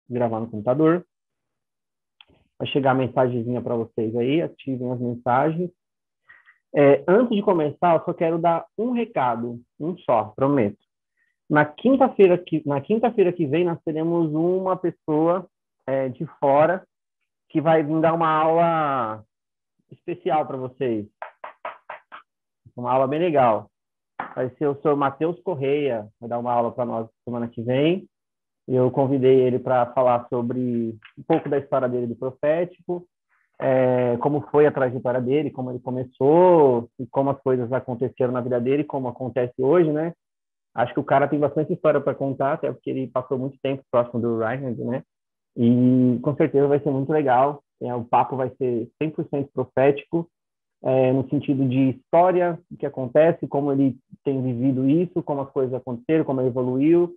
gravar no computador. Vai chegar a mensagenzinha para vocês aí, ativem as mensagens. Antes de começar, eu só quero dar um recado, um só, prometo. Na quinta-feira que vem, nós teremos uma pessoa de fora que vai vir dar uma aula especial para vocês. Uma aula bem legal. Vai ser o senhor Matheus Correia, vai dar uma aula para nós semana que vem. Eu convidei ele para falar sobre um pouco da história dele do profético, como foi a trajetória dele, como ele começou, e como as coisas aconteceram na vida dele, como acontece hoje, né? Acho que o cara tem bastante história para contar, até porque ele passou muito tempo próximo do Reinhard, né? E com certeza vai ser muito legal. O papo vai ser 100% profético, no sentido de história, o que acontece, como ele tem vivido isso, como as coisas aconteceram, como ele evoluiu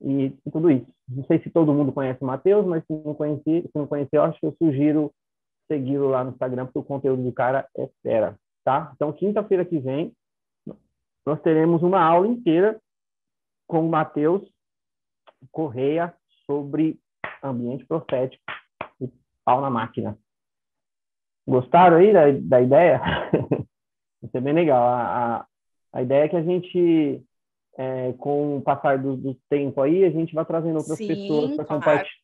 e tudo isso. Não sei se todo mundo conhece o Matheus, mas se não conhecer, eu acho que eu sugiro segui-lo lá no Instagram, porque o conteúdo do cara é fera, tá? Então, quinta-feira que vem, nós teremos uma aula inteira com o Matheus Correia sobre ambiente profético e pau na máquina. Gostaram aí da ideia? Vai ser bem legal. A ideia é que a gente, com o passar do tempo aí, a gente vai trazendo outras pessoas Sim, para claro. compartilhar.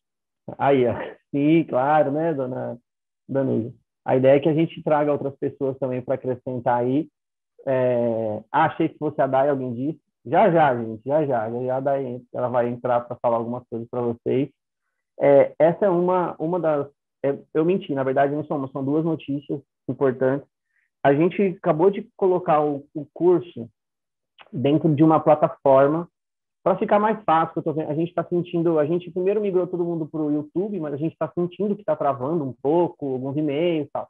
Aí, ó. Sim, claro, né, dona Danusa? A ideia é que a gente traga outras pessoas também para acrescentar aí. Achei que fosse a Day, alguém disse. Já, já, gente, já a Day, ela vai entrar para falar algumas coisas para vocês. Essa é uma das... eu menti, na verdade não são duas notícias importantes. A gente acabou de colocar o curso dentro de uma plataforma para ficar mais fácil. A gente está sentindo, a gente primeiro migrou todo mundo para o YouTube, mas a gente está sentindo que está travando um pouco, alguns e-mails e tal.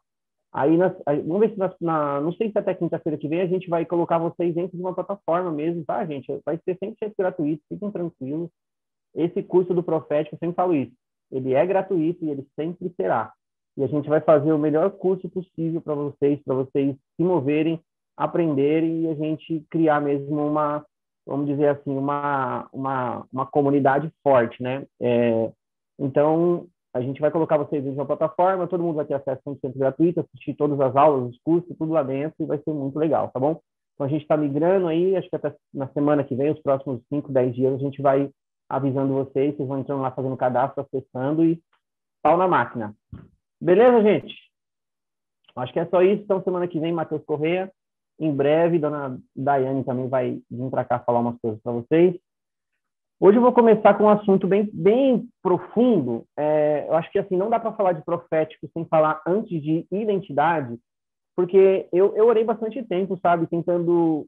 Vamos ver se não sei se até quinta-feira que vem a gente vai colocar vocês dentro de uma plataforma mesmo, tá, gente? Vai ser 100% gratuito, fiquem tranquilos. Esse curso do Profético, eu sempre falo isso, ele é gratuito e ele sempre será. E a gente vai fazer o melhor curso possível para vocês se moverem, aprenderem e a gente criar mesmo vamos dizer assim, uma comunidade forte, né? Então, a gente vai colocar vocês em uma plataforma, todo mundo vai ter acesso 100% gratuito, assistir todas as aulas, os cursos, tudo lá dentro, e vai ser muito legal, tá bom? Então, a gente está migrando aí, acho que até na semana que vem, os próximos 5, 10 dias, a gente vai avisando vocês vão entrando lá fazendo cadastro, acessando e pau na máquina. Beleza, gente? Acho que é só isso. Então, semana que vem, Matheus Corrêa. Em breve, dona Daiane também vai vir para cá falar umas coisas para vocês. Hoje eu vou começar com um assunto bem profundo. Eu acho que assim não dá para falar de profético sem falar antes de identidade, porque eu orei bastante tempo, sabe, tentando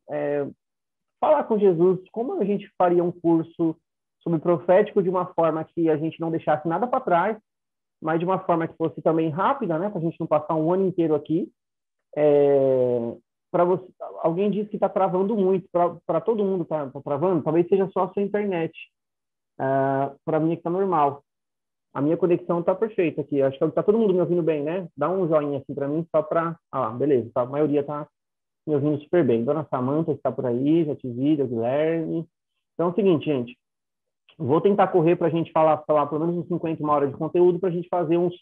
falar com Jesus como a gente faria um curso sobre profético de uma forma que a gente não deixasse nada para trás, mas de uma forma que fosse também rápida, né, para a gente não passar um ano inteiro aqui. Para você, alguém disse que está travando muito, para todo mundo está travando, talvez seja só a sua internet. Para mim é que está normal. A minha conexão está perfeita aqui. Acho que está todo mundo me ouvindo bem, né? Dá um joinha assim para mim, só para... beleza. Tá, a maioria está me ouvindo super bem. Dona Samanta está por aí, já te vi, Guilherme. Então é o seguinte, gente. Vou tentar correr para a gente falar pelo menos uns 50, uma hora de conteúdo para a gente fazer uns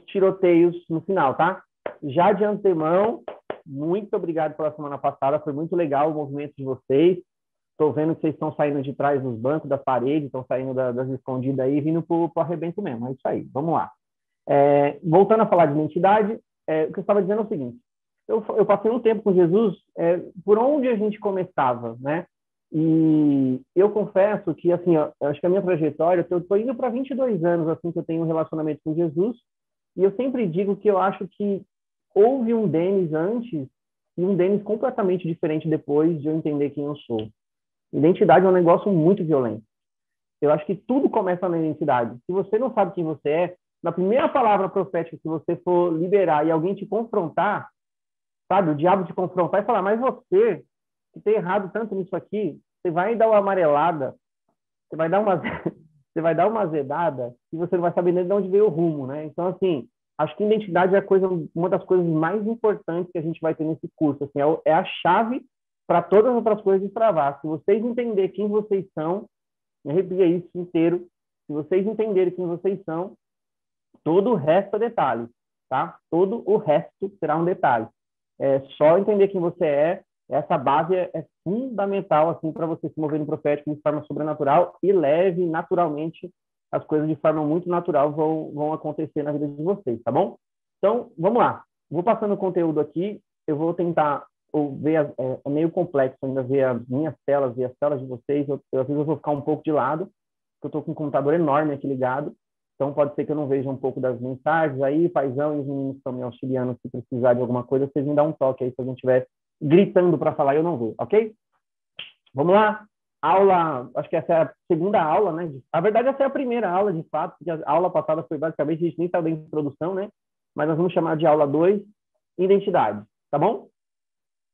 tiroteios no final, tá? Já de antemão, muito obrigado pela semana passada. Foi muito legal o movimento de vocês. Estou vendo que vocês estão saindo de trás dos bancos, das paredes, estão saindo das escondidas aí, vindo para o arrebento mesmo. É isso aí, vamos lá. Voltando a falar de identidade, o que eu estava dizendo é o seguinte. Eu passei um tempo com Jesus por onde a gente começava, né? E eu confesso que, assim, eu acho que a minha trajetória, eu estou indo para 22 anos, assim, que eu tenho um relacionamento com Jesus, e eu sempre digo que eu acho que houve um Denis antes e um Denis completamente diferente depois de eu entender quem eu sou. Identidade é um negócio muito violento. Eu acho que tudo começa na identidade. Se você não sabe quem você é, na primeira palavra profética que você for liberar e alguém te confrontar, sabe, o diabo te confrontar e falar, mas você, que tem errado tanto nisso aqui, você vai dar uma amarelada, você vai dar uma, você vai dar uma azedada e você não vai saber nem de onde veio o rumo, né? Então, assim, acho que identidade é uma das coisas mais importantes que a gente vai ter nesse curso. Assim, é a chave para todas as outras coisas destravar. Se vocês entenderem quem vocês são, me arrepia isso inteiro, Se vocês entenderem quem vocês são, todo o resto é detalhe, tá? Todo o resto será um detalhe. É só entender quem você é. Essa base é fundamental assim para você se mover no profético de forma sobrenatural e leve naturalmente. As coisas de forma muito natural vão acontecer na vida de vocês, tá bom? Então, vamos lá. Vou passando o conteúdo aqui. Eu vou tentar ver, é meio complexo ainda ver as minhas telas, ver as telas de vocês. Às vezes eu vou ficar um pouco de lado, porque eu estou com um computador enorme aqui ligado. Então, pode ser que eu não veja um pouco das mensagens aí, paizão e os meninos estão me auxiliando. Se precisar de alguma coisa, vocês me dão um toque aí se alguém estiver gritando para falar e eu não ver, ok? Vamos lá? Aula, acho que essa é a segunda aula, né? Na verdade, essa é a primeira aula, de fato, porque a aula passada foi basicamente, a gente nem saiu da introdução, né? Mas nós vamos chamar de aula 2, identidade, tá bom?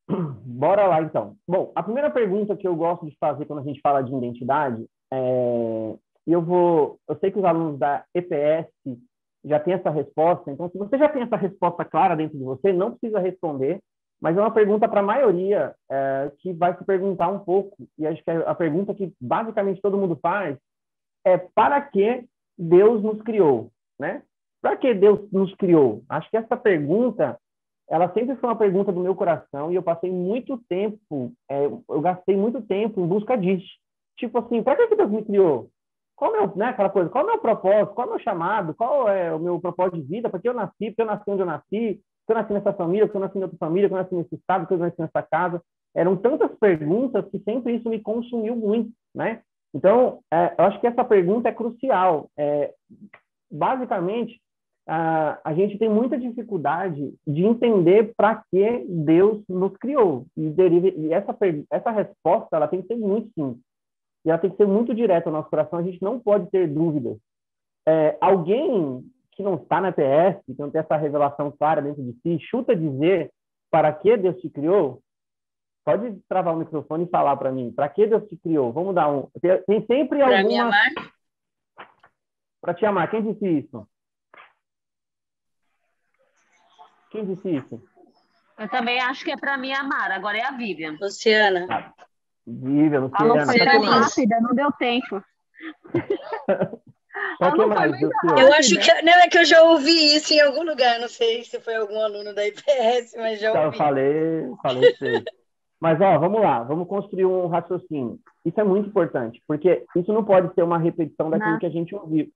Bora lá, então. Bom, a primeira pergunta que eu gosto de fazer quando a gente fala de identidade eu sei que os alunos da EPS já têm essa resposta, então se você já tem essa resposta clara dentro de você, não precisa responder, mas é uma pergunta para a maioria que vai se perguntar um pouco, e acho que a pergunta que basicamente todo mundo faz é para que Deus nos criou, né? Para que Deus nos criou? Acho que essa pergunta, ela sempre foi uma pergunta do meu coração e eu passei muito tempo, eu gastei muito tempo em busca disso. Tipo assim, para que Deus me criou? Qual é o meu, né, aquela coisa, qual é o meu propósito? Qual é o meu chamado? Qual é o meu propósito de vida? Para que eu nasci? Porque eu nasci onde eu nasci? Que eu nasci nessa família? Que eu nasci em outra família? Que eu nasci nesse estado? Que eu nasci nessa casa? Eram tantas perguntas que sempre isso me consumiu muito, né? Então, eu acho que essa pergunta é crucial. Basicamente, a gente tem muita dificuldade de entender para que Deus nos criou. E essa resposta ela tem que ser muito simples. E ela tem que ser muito direta ao nosso coração. A gente não pode ter dúvidas. Alguém que não está na PS, que não tem essa revelação clara dentro de si, chuta dizer para que Deus te criou, pode travar o microfone e falar para mim, para que Deus te criou? Vamos dar um... Tem sempre Para alguma... me amar? Para te amar. Quem disse isso? Quem disse isso? Eu também acho que é para me amar. Agora é a Vivian. Luciana. Vivian, Luciana. Falou foi Luciana tão disse. rápida, não deu tempo. Para que Foi mais, muito Luciana? Eu acho que não é que eu já ouvi isso em algum lugar, não sei se foi algum aluno da IPS, mas já Eu ouvi. falei sei. Mas, vamos lá, vamos construir um raciocínio. Isso é muito importante, porque isso não pode ser uma repetição daquilo que a gente ouviu.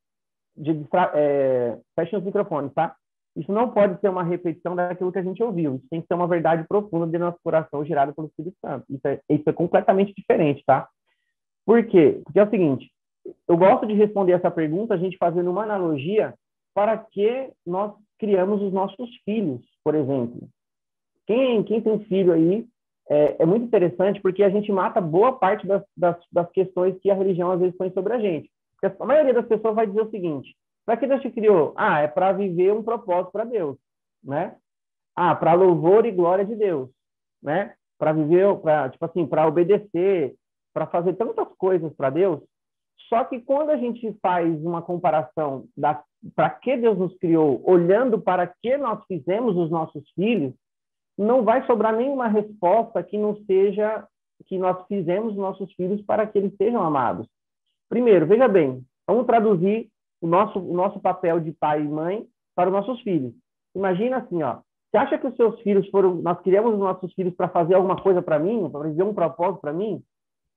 Fechem os microfones, tá? Isso não pode ser uma repetição daquilo que a gente ouviu. Isso tem que ser uma verdade profunda de nosso coração, gerada pelo Espírito Santo. Isso é completamente diferente, tá? Por quê? Porque é o seguinte, eu gosto de responder essa pergunta a gente fazendo uma analogia para que nós criamos os nossos filhos, por exemplo. Quem tem filho aí, é muito interessante porque a gente mata boa parte das questões que a religião às vezes põe sobre a gente. Porque a maioria das pessoas vai dizer o seguinte, para que Deus te criou? É para viver um propósito para Deus, né? Para louvor e glória de Deus, né? Para viver, para obedecer, para fazer tantas coisas para Deus. Só que quando a gente faz uma comparação para que Deus nos criou, olhando para que nós fizemos os nossos filhos, não vai sobrar nenhuma resposta que não seja que nós fizemos os nossos filhos para que eles sejam amados. Primeiro, veja bem, vamos traduzir o nosso papel de pai e mãe para os nossos filhos. Imagina assim, você acha que os seus filhos nós criamos os nossos filhos para fazer alguma coisa para mim, para viver um propósito para mim?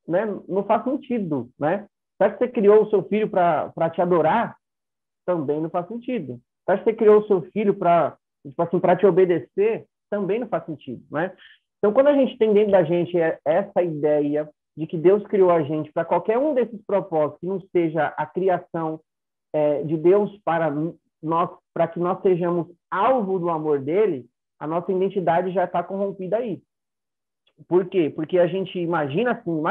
Né? Não faz sentido, né? Será que você criou o seu filho para te adorar? Também não faz sentido. Será que você criou o seu filho para te obedecer? Também não faz sentido, né? Então, quando a gente tem dentro da gente essa ideia de que Deus criou a gente para qualquer um desses propósitos, que não seja a criação de Deus para que nós sejamos alvo do amor dele, a nossa identidade já está corrompida aí. Por quê? Porque a gente imagina assim,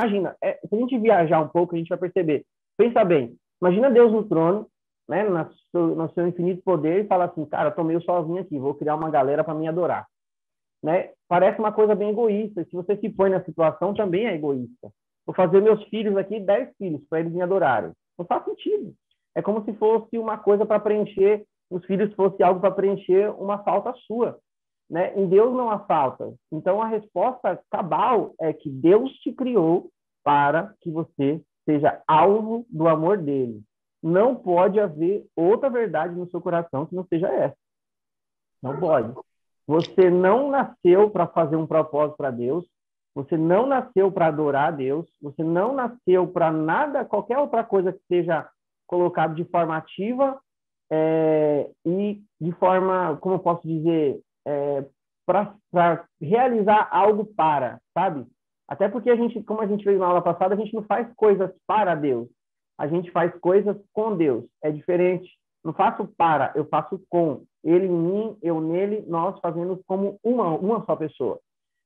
se a gente viajar um pouco, a gente vai perceber. Pensa bem, imagina Deus no trono, né, no seu infinito poder, e fala assim, cara, eu tô meio sozinho aqui, vou criar uma galera para me adorar. Né? Parece uma coisa bem egoísta. Se você se põe na situação, também é egoísta. Vou fazer meus filhos aqui, 10 filhos, para eles me adorarem. Não faz sentido. É como se fosse uma coisa para preencher, os filhos fosse algo para preencher uma falta sua. Né? Em Deus não há falta. Então, a resposta cabal é que Deus te criou para que você seja alvo do amor dele. Não pode haver outra verdade no seu coração que não seja essa. Não pode. Você não nasceu para fazer um propósito para Deus. Você não nasceu para adorar a Deus. Você não nasceu para nada, qualquer outra coisa que seja colocado de forma ativa e de forma, como eu posso dizer, para realizar algo para, sabe? Até porque a gente, como a gente fez na aula passada, a gente não faz coisas para Deus. A gente faz coisas com Deus. É diferente. Não faço para, eu faço com. Ele em mim, eu nele, nós fazemos como uma só pessoa.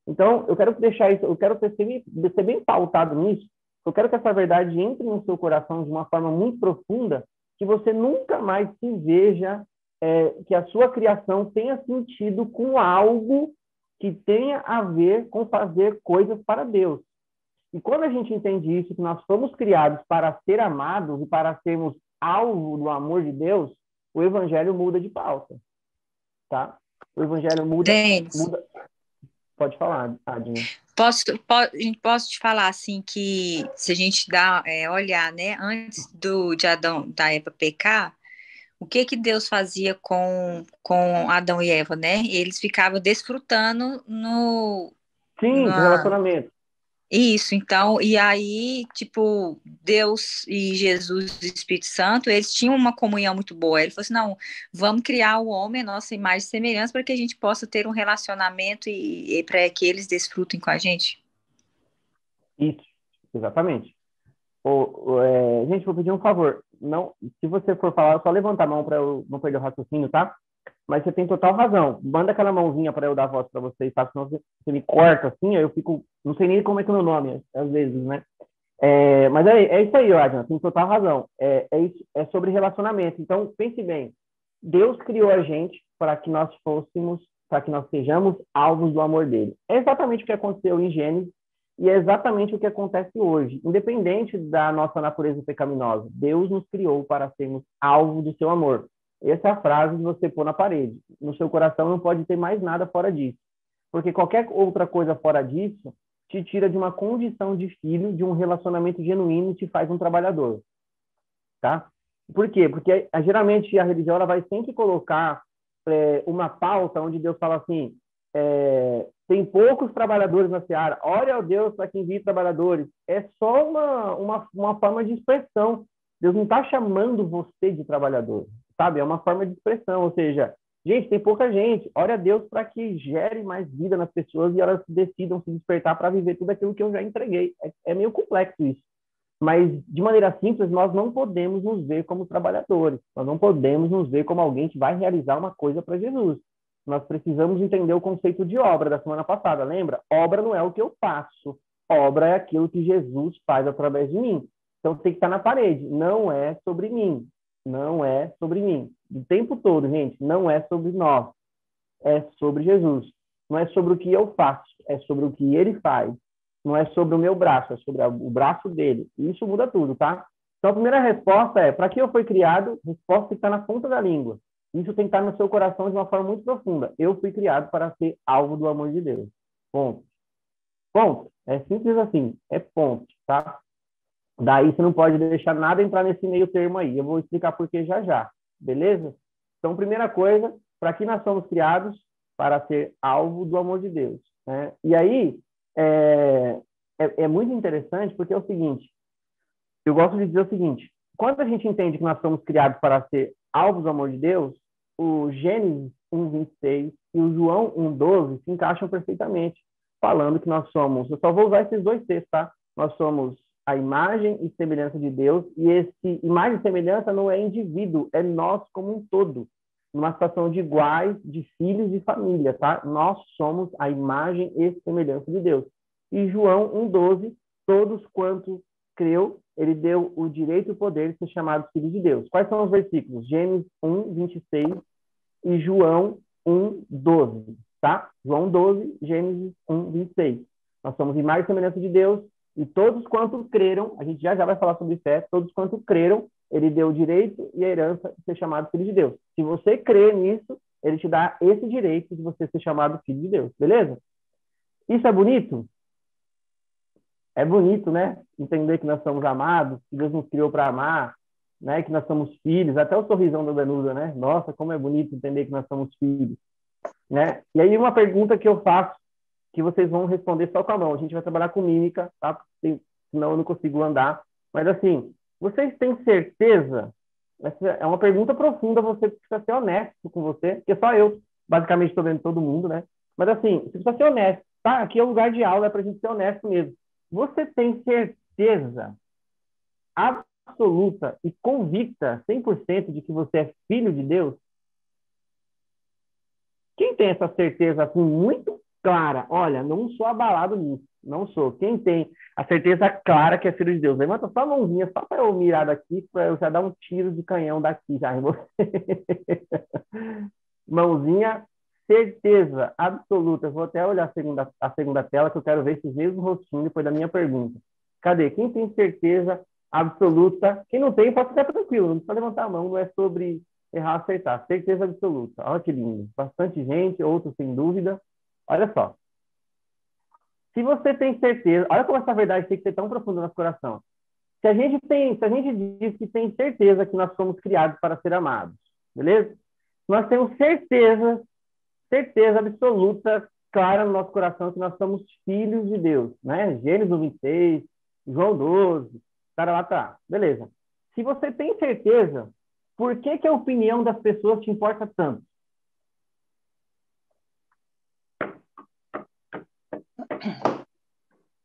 Então, eu quero deixar isso, eu quero ser bem pautado nisso. Eu quero que essa verdade entre no seu coração de uma forma muito profunda, que você nunca mais se veja, que a sua criação tenha sentido com algo que tenha a ver com fazer coisas para Deus. E quando a gente entende isso, que nós fomos criados para ser amados e para sermos alvo do amor de Deus, o evangelho muda de pauta, tá? O evangelho muda. Pode falar, Adina. Posso te falar assim que se a gente olhar, né, antes de Adão, da Eva pecar, o que Deus fazia com Adão e Eva, né? Eles ficavam desfrutando do relacionamento. Isso, então, e aí, tipo, Deus e Jesus e o Espírito Santo, eles tinham uma comunhão muito boa. Ele falou assim, não, vamos criar o homem, a nossa imagem e semelhança, para que a gente possa ter um relacionamento e para que eles desfrutem com a gente. Isso, exatamente. Gente, vou pedir um favor. Não, se você for falar, só levanta a mão para eu não perder o raciocínio, tá? Mas você tem total razão. Manda aquela mãozinha para eu dar voz para vocês, tá? Senão você me corta assim, aí eu fico... Não sei nem como é que é o meu nome, às vezes, né? Mas é isso aí, Adina, tem total razão. É sobre relacionamento. Então, pense bem. Deus criou a gente para que nós sejamos alvos do amor dele. É exatamente o que aconteceu em Gênesis e é exatamente o que acontece hoje. Independente da nossa natureza pecaminosa, Deus nos criou para sermos alvo do seu amor. Essa é a frase de você pôr na parede. No seu coração não pode ter mais nada fora disso. Porque qualquer outra coisa fora disso te tira de uma condição de filho, de um relacionamento genuíno e te faz um trabalhador. Tá? Por quê? Porque geralmente a religião ela vai sempre colocar uma pauta onde Deus fala assim, tem poucos trabalhadores na seara, ore ao Deus para que envie trabalhadores. É só uma forma de expressão. Deus não está chamando você de trabalhador, sabe? É uma forma de expressão, ou seja, gente, tem pouca gente, ore a Deus para que gere mais vida nas pessoas e elas decidam se despertar para viver tudo aquilo que eu já entreguei. É meio complexo isso. Mas, de maneira simples, nós não podemos nos ver como trabalhadores. Nós não podemos nos ver como alguém que vai realizar uma coisa para Jesus. Nós precisamos entender o conceito de obra da semana passada, lembra? Obra não é o que eu faço. Obra é aquilo que Jesus faz através de mim. Então, tem que estar na parede. Não é sobre mim. Não é sobre mim. O tempo todo, gente, não é sobre nós. É sobre Jesus. Não é sobre o que eu faço. É sobre o que ele faz. Não é sobre o meu braço. É sobre o braço dele. E isso muda tudo, tá? Então, a primeira resposta é, para que eu fui criado? A resposta tem que estar na ponta da língua. Isso tem que estar no seu coração de uma forma muito profunda. Eu fui criado para ser alvo do amor de Deus. Ponto. Ponto. É simples assim. É ponto, tá? Daí você não pode deixar nada entrar nesse meio termo aí. Eu vou explicar por que já. Beleza? Então, primeira coisa, para que nós somos criados? Para ser alvo do amor de Deus. Né? E aí, é muito interessante porque é o seguinte, eu gosto de dizer o seguinte, quando a gente entende que nós somos criados para ser alvos do amor de Deus, o Gênesis 1:26 e o João 1:12 se encaixam perfeitamente, falando que nós somos, eu só vou usar esses dois textos, tá? Nós somos a imagem e semelhança de Deus, e esse imagem e semelhança não é indivíduo, é nós como um todo, numa situação de iguais, de filhos e família, tá? Nós somos a imagem e semelhança de Deus. E João 1:12, todos quantos creu, ele deu o direito e o poder de ser chamados filhos de Deus. Quais são os versículos? Gênesis 1:26 e João 1:12, tá? João 12, Gênesis 1:26. Nós somos imagem e semelhança de Deus, e todos quantos creram, a gente já vai falar sobre fé, todos quantos creram, ele deu o direito e a herança de ser chamado filho de Deus. Se você crê nisso, ele te dá esse direito de você ser chamado filho de Deus, beleza? Isso é bonito? É bonito, né? Entender que nós somos amados, que Deus nos criou para amar, né? Que nós somos filhos, até o sorrisão da Danusa, né? Nossa, como é bonito entender que nós somos filhos, né? E aí uma pergunta que eu faço, que vocês vão responder só com a mão. A gente vai trabalhar com mímica, tá? Senão eu não consigo andar. Mas assim, vocês têm certeza? Essa é uma pergunta profunda, você precisa ser honesto com você, porque só eu, basicamente, estou vendo todo mundo, né? Mas assim, você precisa ser honesto, tá? Aqui é o lugar de aula, é para a gente ser honesto mesmo. Você tem certeza absoluta e convicta, 100% de que você é filho de Deus? Quem tem essa certeza assim muito clara? Olha, não sou abalado nisso, não sou. Quem tem a certeza clara que é filho de Deus? Levanta só a mãozinha, só para eu mirar daqui, para eu já dar um tiro de canhão daqui já em você. Mãozinha, certeza absoluta. Eu vou até olhar a segunda tela, que eu quero ver esses mesmos rostinhos depois da minha pergunta. Cadê? Quem tem certeza absoluta? Quem não tem, pode ficar tranquilo, não precisa levantar a mão, não é sobre errar, acertar. Certeza absoluta. Olha que lindo. Bastante gente, outros sem dúvida. Olha só. Se você tem certeza, olha como essa verdade tem que ser tão profunda no nosso coração. Se a gente diz que tem certeza que nós somos criados para ser amados, beleza? Nós temos certeza absoluta, clara no nosso coração que nós somos filhos de Deus, né? Gênesis 26, João 12, tá, beleza. Se você tem certeza, por que a opinião das pessoas te importa tanto?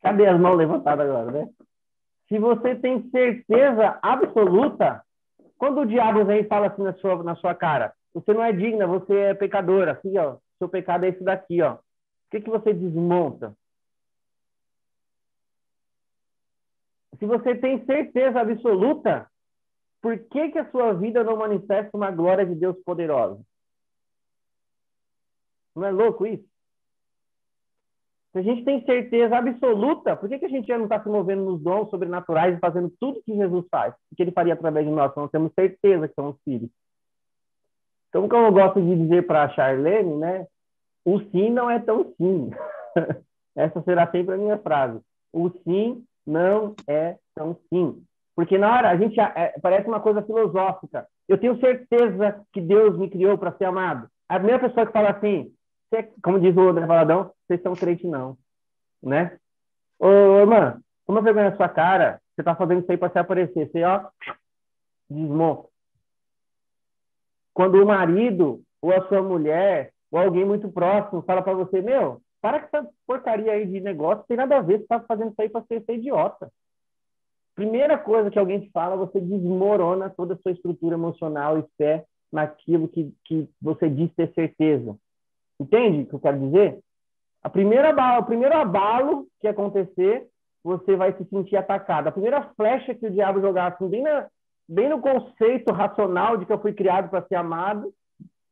Cadê as mãos levantadas agora, né? Se você tem certeza absoluta, quando o diabo vem e fala assim na sua cara, você não é digna, você é pecadora, assim, ó, seu pecado é esse daqui, ó. O que você desmonta? Se você tem certeza absoluta, por que a sua vida não manifesta uma glória de Deus poderosa? Não é louco isso? Se a gente tem certeza absoluta, por que a gente já não está se movendo nos dons sobrenaturais e fazendo tudo que Jesus faz? O que ele faria através de nós? Nós temos certeza que somos filhos. Então, como eu gosto de dizer para a Charlene, né? O sim não é tão sim. Essa será sempre a minha frase. O sim não é tão sim. Porque na hora, a gente parece uma coisa filosófica. Eu tenho certeza que Deus me criou para ser amado. A primeira pessoa que fala assim, como diz o André Valadão, vocês são crente não, né? Ô, irmã, toma vergonha na sua cara, você tá fazendo isso aí para se aparecer, você, ó, desmonta. Quando o marido, ou a sua mulher, ou alguém muito próximo fala para você, meu, para com essa porcaria aí de negócio, não tem nada a ver, você tá fazendo isso aí para ser idiota. Primeira coisa que alguém te fala, você desmorona toda a sua estrutura emocional e fé naquilo que você diz ter certeza. Entende o que eu quero dizer? O primeiro abalo que acontecer, você vai se sentir atacado. A primeira flecha que o diabo jogar assim, bem no conceito racional de que eu fui criado para ser amado,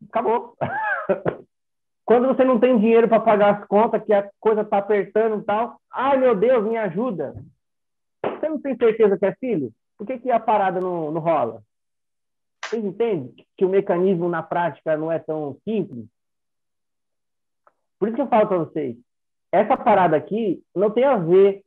acabou. Quando você não tem dinheiro para pagar as contas, que a coisa está apertando e tal, ai meu Deus, me ajuda. Você não tem certeza que é filho? Por que a parada não rola? Vocês entendem que o mecanismo na prática não é tão simples? Por isso que eu falo para vocês, essa parada aqui não tem a ver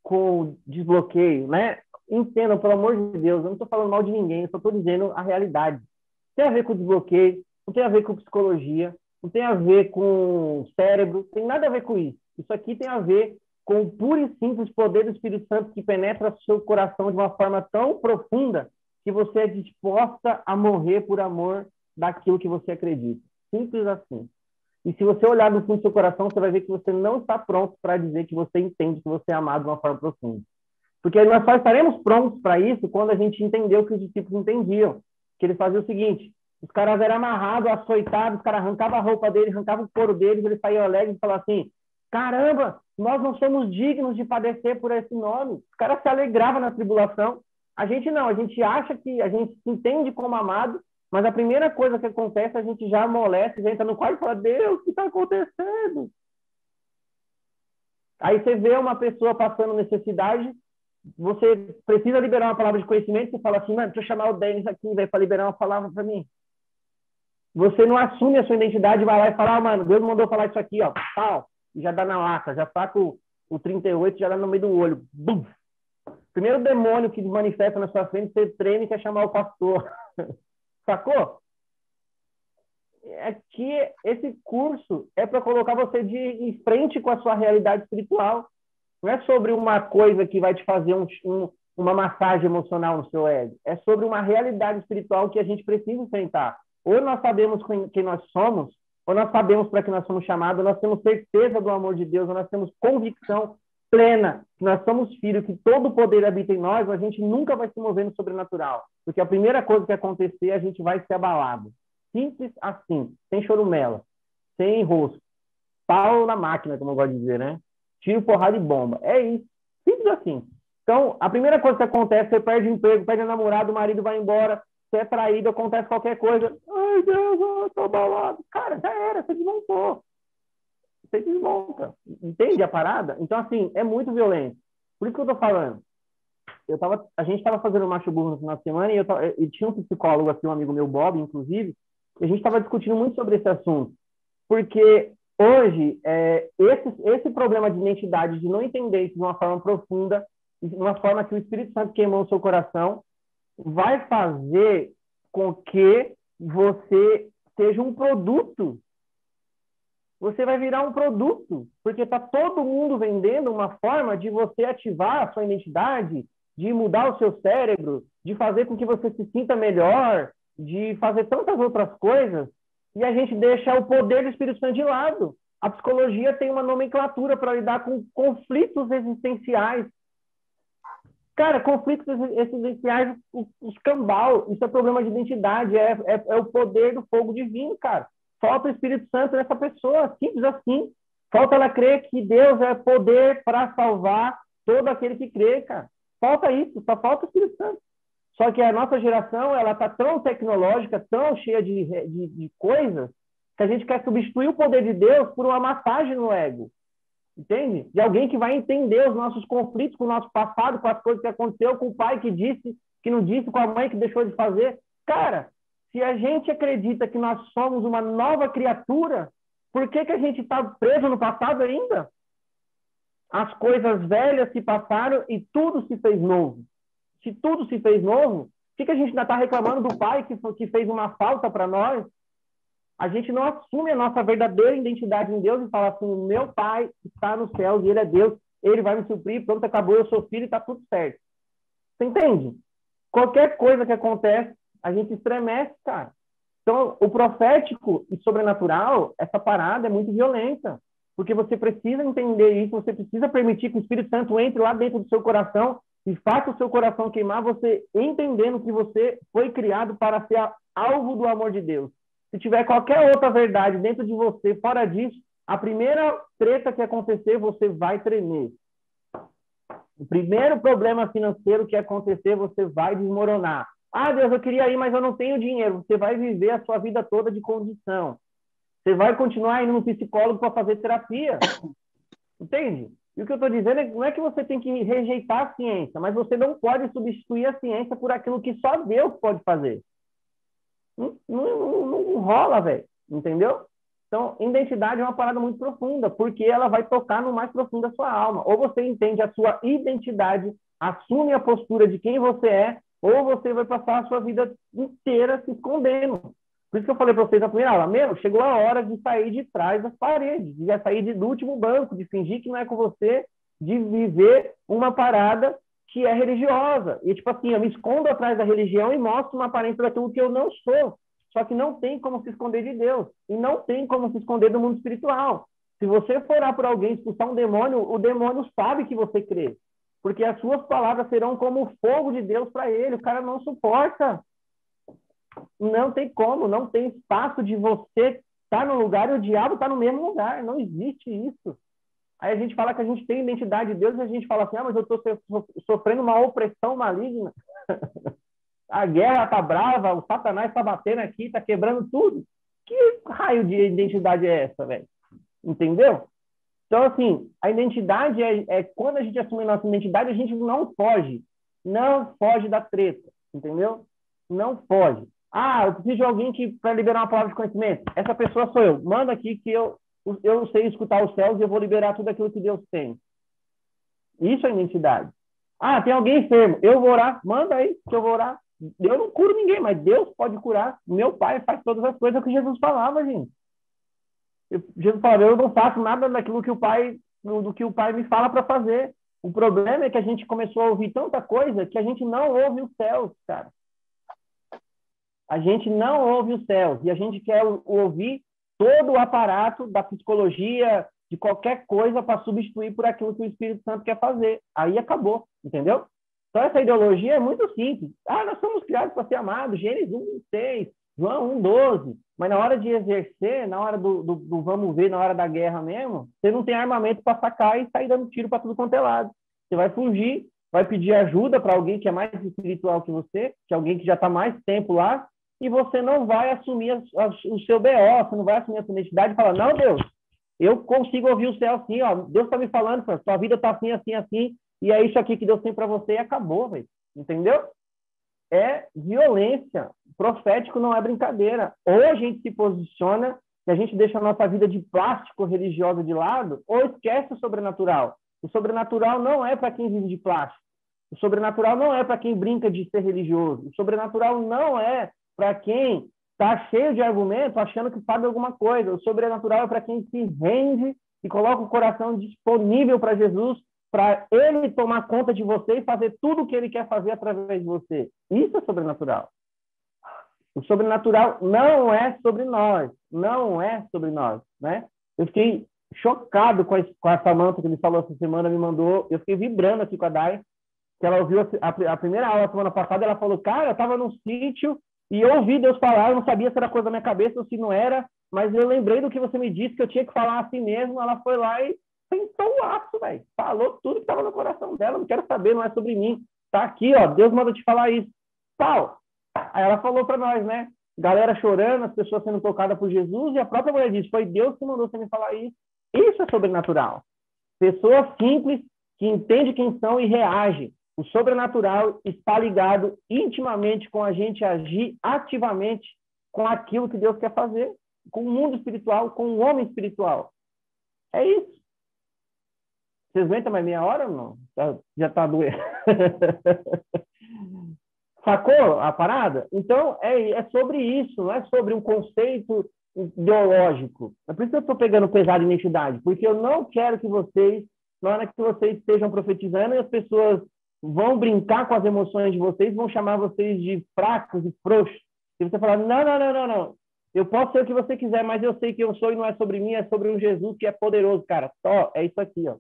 com desbloqueio, né? Entendam, pelo amor de Deus, eu não estou falando mal de ninguém, eu só estou dizendo a realidade. Não tem a ver com desbloqueio, não tem a ver com psicologia, não tem a ver com cérebro, tem nada a ver com isso. Isso aqui tem a ver com o puro e simples poder do Espírito Santo que penetra o seu coração de uma forma tão profunda que você é disposta a morrer por amor daquilo que você acredita. Simples assim. E se você olhar no fundo do seu coração, você vai ver que você não está pronto para dizer que você entende que você é amado de uma forma profunda. Porque nós só estaremos prontos para isso quando a gente entender o que os discípulos entendiam. Que eles faziam o seguinte, os caras eram amarrados, açoitados, os caras arrancavam a roupa deles, arrancavam o couro deles, eles saíam alegres e falavam assim, caramba, nós não somos dignos de padecer por esse nome. Os caras se alegravam na tribulação. A gente não, a gente acha que a gente se entende como amado, mas a primeira coisa que acontece, a gente já amolece, já entra no quarto e fala, Deus, o que está acontecendo? Aí você vê uma pessoa passando necessidade, você precisa liberar uma palavra de conhecimento, você fala assim, mano, deixa eu chamar o Denis aqui, velho, para liberar uma palavra para mim. Você não assume a sua identidade, vai lá e fala, mano, Deus mandou falar isso aqui, ó, pau, e já dá na lata, já saca o 38, já dá no meio do olho, bum. Primeiro demônio que manifesta na sua frente, você treme e quer chamar o pastor. Sacou? É que esse curso é para colocar você em frente com a sua realidade espiritual. Não é sobre uma coisa que vai te fazer uma massagem emocional no seu ego. É sobre uma realidade espiritual que a gente precisa enfrentar. Ou nós sabemos quem nós somos, ou nós sabemos para que nós somos chamados, ou nós temos certeza do amor de Deus, ou nós temos convicção plena que nós somos filhos, que todo o poder habita em nós, a gente nunca vai se mover no sobrenatural. Porque a primeira coisa que acontecer, a gente vai ser abalado. Simples assim, sem chorumela, sem enrosco. Pau na máquina, como eu gosto de dizer, né? Tiro, porrada e bomba. É isso. Simples assim. Então, a primeira coisa que acontece, você perde o emprego, perde o namorado, o marido vai embora, você é traído, acontece qualquer coisa. Ai, Deus, eu tô abalado. Cara, já era, você desmontou. Você desmonta. Entende a parada? Então, assim, é muito violento. Por isso que eu tô falando. A gente estava fazendo macho burro no final de semana e tinha um psicólogo aqui, um amigo meu, Bob, inclusive, e a gente estava discutindo muito sobre esse assunto. Porque hoje, esse problema de identidade, de não entender isso de uma forma profunda, de uma forma que o Espírito Santo queimou o seu coração, vai fazer com que você seja um produto. Você vai virar um produto, porque está todo mundo vendendo uma forma de você ativar a sua identidade, de mudar o seu cérebro, de fazer com que você se sinta melhor, de fazer tantas outras coisas, e a gente deixa o poder do Espírito Santo de lado. A psicologia tem uma nomenclatura para lidar com conflitos existenciais. Cara, conflitos existenciais, os cambal, isso é problema de identidade, é o poder do fogo divino, cara. Falta o Espírito Santo nessa pessoa, simples assim. Falta ela crer que Deus é poder para salvar todo aquele que crê, cara. Falta isso, só falta o Espírito Santo. Só que a nossa geração, ela está tão tecnológica, tão cheia de coisas, que a gente quer substituir o poder de Deus por uma massagem no ego. Entende? De alguém que vai entender os nossos conflitos com o nosso passado, com as coisas que aconteceu, com o pai que disse, que não disse, com a mãe que deixou de fazer. Cara, se a gente acredita que nós somos uma nova criatura, por que a gente está preso no passado ainda? As coisas velhas se passaram e tudo se fez novo. Se tudo se fez novo, por que a gente ainda está reclamando do pai que fez uma falta para nós? A gente não assume a nossa verdadeira identidade em Deus e fala assim, meu pai está nos céus e ele é Deus, ele vai me suprir, pronto, acabou, eu sou filho e está tudo certo. Você entende? Qualquer coisa que acontece, a gente estremece, cara. Então, o profético e sobrenatural, essa parada é muito violenta, porque você precisa entender isso, você precisa permitir que o Espírito Santo entre lá dentro do seu coração e faça o seu coração queimar, você entendendo que você foi criado para ser alvo do amor de Deus. Se tiver qualquer outra verdade dentro de você, fora disso, a primeira treta que acontecer, você vai tremer. O primeiro problema financeiro que acontecer, você vai desmoronar. Ah, Deus, eu queria ir, mas eu não tenho dinheiro. Você vai viver a sua vida toda de condição. Você vai continuar indo no psicólogo para fazer terapia. Entende? E o que eu estou dizendo não é que você tem que rejeitar a ciência, mas você não pode substituir a ciência por aquilo que só Deus pode fazer. Não rola, velho. Entendeu? Então, identidade é uma parada muito profunda, porque ela vai tocar no mais profundo da sua alma. Ou você entende a sua identidade, assume a postura de quem você é, ou você vai passar a sua vida inteira se escondendo. Por isso que eu falei para vocês na primeira aula, chegou a hora de sair de trás das paredes, de sair do último banco, de fingir que não é com você, de viver uma parada que é religiosa. E tipo assim, eu me escondo atrás da religião e mostro uma aparência daquilo que eu não sou. Só que não tem como se esconder de Deus. E não tem como se esconder do mundo espiritual. Se você for orar por alguém, expulsar um demônio, o demônio sabe que você crê. Porque as suas palavras serão como o fogo de Deus para ele. O cara não suporta. Não tem como, não tem espaço de você estar no lugar e o diabo está no mesmo lugar. Não existe isso. Aí a gente fala que a gente tem identidade de Deus e a gente fala assim, mas eu estou sofrendo uma opressão maligna. A guerra está brava, o Satanás está batendo aqui, está quebrando tudo. Que raio de identidade é essa, velho? Entendeu? Então, assim, a identidade quando a gente assume a nossa identidade, a gente não foge da treta, entendeu? Não foge. Ah, eu preciso de alguém para liberar uma palavra de conhecimento. Essa pessoa sou eu. Manda aqui que eu sei escutar os céus e eu vou liberar tudo aquilo que Deus tem. Isso é identidade. Ah, tem alguém enfermo. Eu vou orar. Manda aí que eu vou orar. Eu não curo ninguém, mas Deus pode curar. Meu Pai faz todas as coisas que Jesus falava, gente. Jesus falava, eu não faço nada daquilo que o Pai, do que o Pai me fala para fazer. O problema é que a gente começou a ouvir tanta coisa que a gente não ouve os céus, cara. A gente não ouve os céus. E a gente quer ouvir todo o aparato da psicologia, de qualquer coisa para substituir por aquilo que o Espírito Santo quer fazer. Aí acabou, entendeu? Então, essa ideologia é muito simples. Ah, nós somos criados para ser amados, Gênesis 1:6, João 1:12. Mas na hora de exercer, na hora do vamos ver, na hora da guerra mesmo, você não tem armamento para sacar e sair dando tiro para tudo quanto é lado. Você vai fugir, vai pedir ajuda para alguém que é mais espiritual que você, que é alguém que já está mais tempo lá, e você não vai assumir o seu BO, você não vai assumir a sua identidade e falar, não, Deus, eu consigo ouvir o céu assim, ó, Deus está me falando, sua vida está assim, assim, assim, e é isso aqui que Deus tem para você e acabou, velho. Entendeu? É violência. Profético não é brincadeira. Ou a gente se posiciona e a gente deixa a nossa vida de plástico religioso de lado, ou esquece o sobrenatural. O sobrenatural não é para quem vive de plástico. O sobrenatural não é para quem brinca de ser religioso. O sobrenatural não é para quem está cheio de argumento, achando que sabe alguma coisa. O sobrenatural é para quem se rende e coloca o coração disponível para Jesus, para ele tomar conta de você e fazer tudo o que ele quer fazer através de você. Isso é sobrenatural. O sobrenatural não é sobre nós. Não é sobre nós, né? Eu fiquei chocado com a Samantha que ele falou essa semana, me mandou. Eu fiquei vibrando aqui com a Dai, que ela ouviu a primeira aula semana passada, ela falou, cara, eu estava num sítio e eu ouvi Deus falar, eu não sabia se era coisa da minha cabeça ou se não era, mas eu lembrei do que você me disse, que eu tinha que falar assim mesmo. Ela foi lá e sentou o aço, velho. Falou tudo que estava no coração dela. Não quero saber, não é sobre mim. Tá aqui, ó. Deus manda te falar isso. Pau. Aí ela falou para nós, né? Galera chorando, as pessoas sendo tocadas por Jesus, e a própria mulher disse, foi Deus que mandou você me falar isso. Isso é sobrenatural. Pessoas simples que entendem quem são e reagem. O sobrenatural está ligado intimamente com a gente agir ativamente com aquilo que Deus quer fazer, com o mundo espiritual, com o homem espiritual. É isso. Vocês aguentam mais meia hora ou não? Já está doendo. Sacou a parada? Então, é sobre isso, não é sobre um conceito ideológico. É por isso que eu estou pegando pesado em identidade, porque eu não quero que vocês, na hora que vocês estejam profetizando, e as pessoas vão brincar com as emoções de vocês, vão chamar vocês de fracos e frouxos. E você falar, não. Eu posso ser o que você quiser, mas eu sei que eu sou e não é sobre mim, é sobre um Jesus que é poderoso, cara. Só é isso aqui, ó.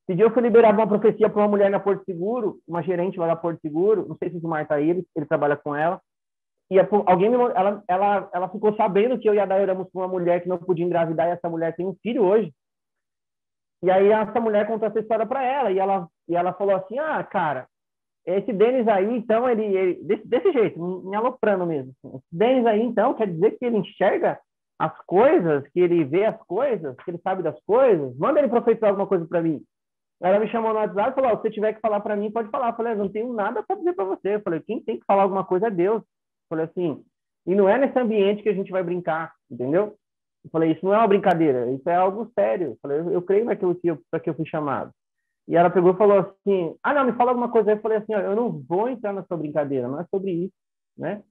Esse dia eu fui liberar uma profecia para uma mulher na Porto Seguro, uma gerente lá da Porto Seguro, não sei se o Mar tá aí, ele trabalha com ela, e alguém ela ficou sabendo que eu e a Day oramos com uma mulher que não podia engravidar, e essa mulher tem um filho hoje. E aí essa mulher contou essa história para ela, e ela falou assim, cara, esse Denis aí, então, ele desse jeito, me aloprando mesmo. Esse Denis aí, então, quer dizer que ele enxerga as coisas, que ele vê as coisas, que ele sabe das coisas? Manda ele profetizar alguma coisa para mim. Ela me chamou no WhatsApp e falou, se você tiver que falar para mim, pode falar. Eu falei, não tenho nada para dizer para você. Eu falei, quem tem que falar alguma coisa é Deus. Eu falei assim, e não é nesse ambiente que a gente vai brincar, entendeu? Eu falei, isso não é uma brincadeira, isso é algo sério. Eu falei, eu creio naquilo para que eu fui chamado. E ela pegou e falou assim, não, me fala alguma coisa. Aí eu falei assim, eu não vou entrar na sua brincadeira, não é sobre isso, né?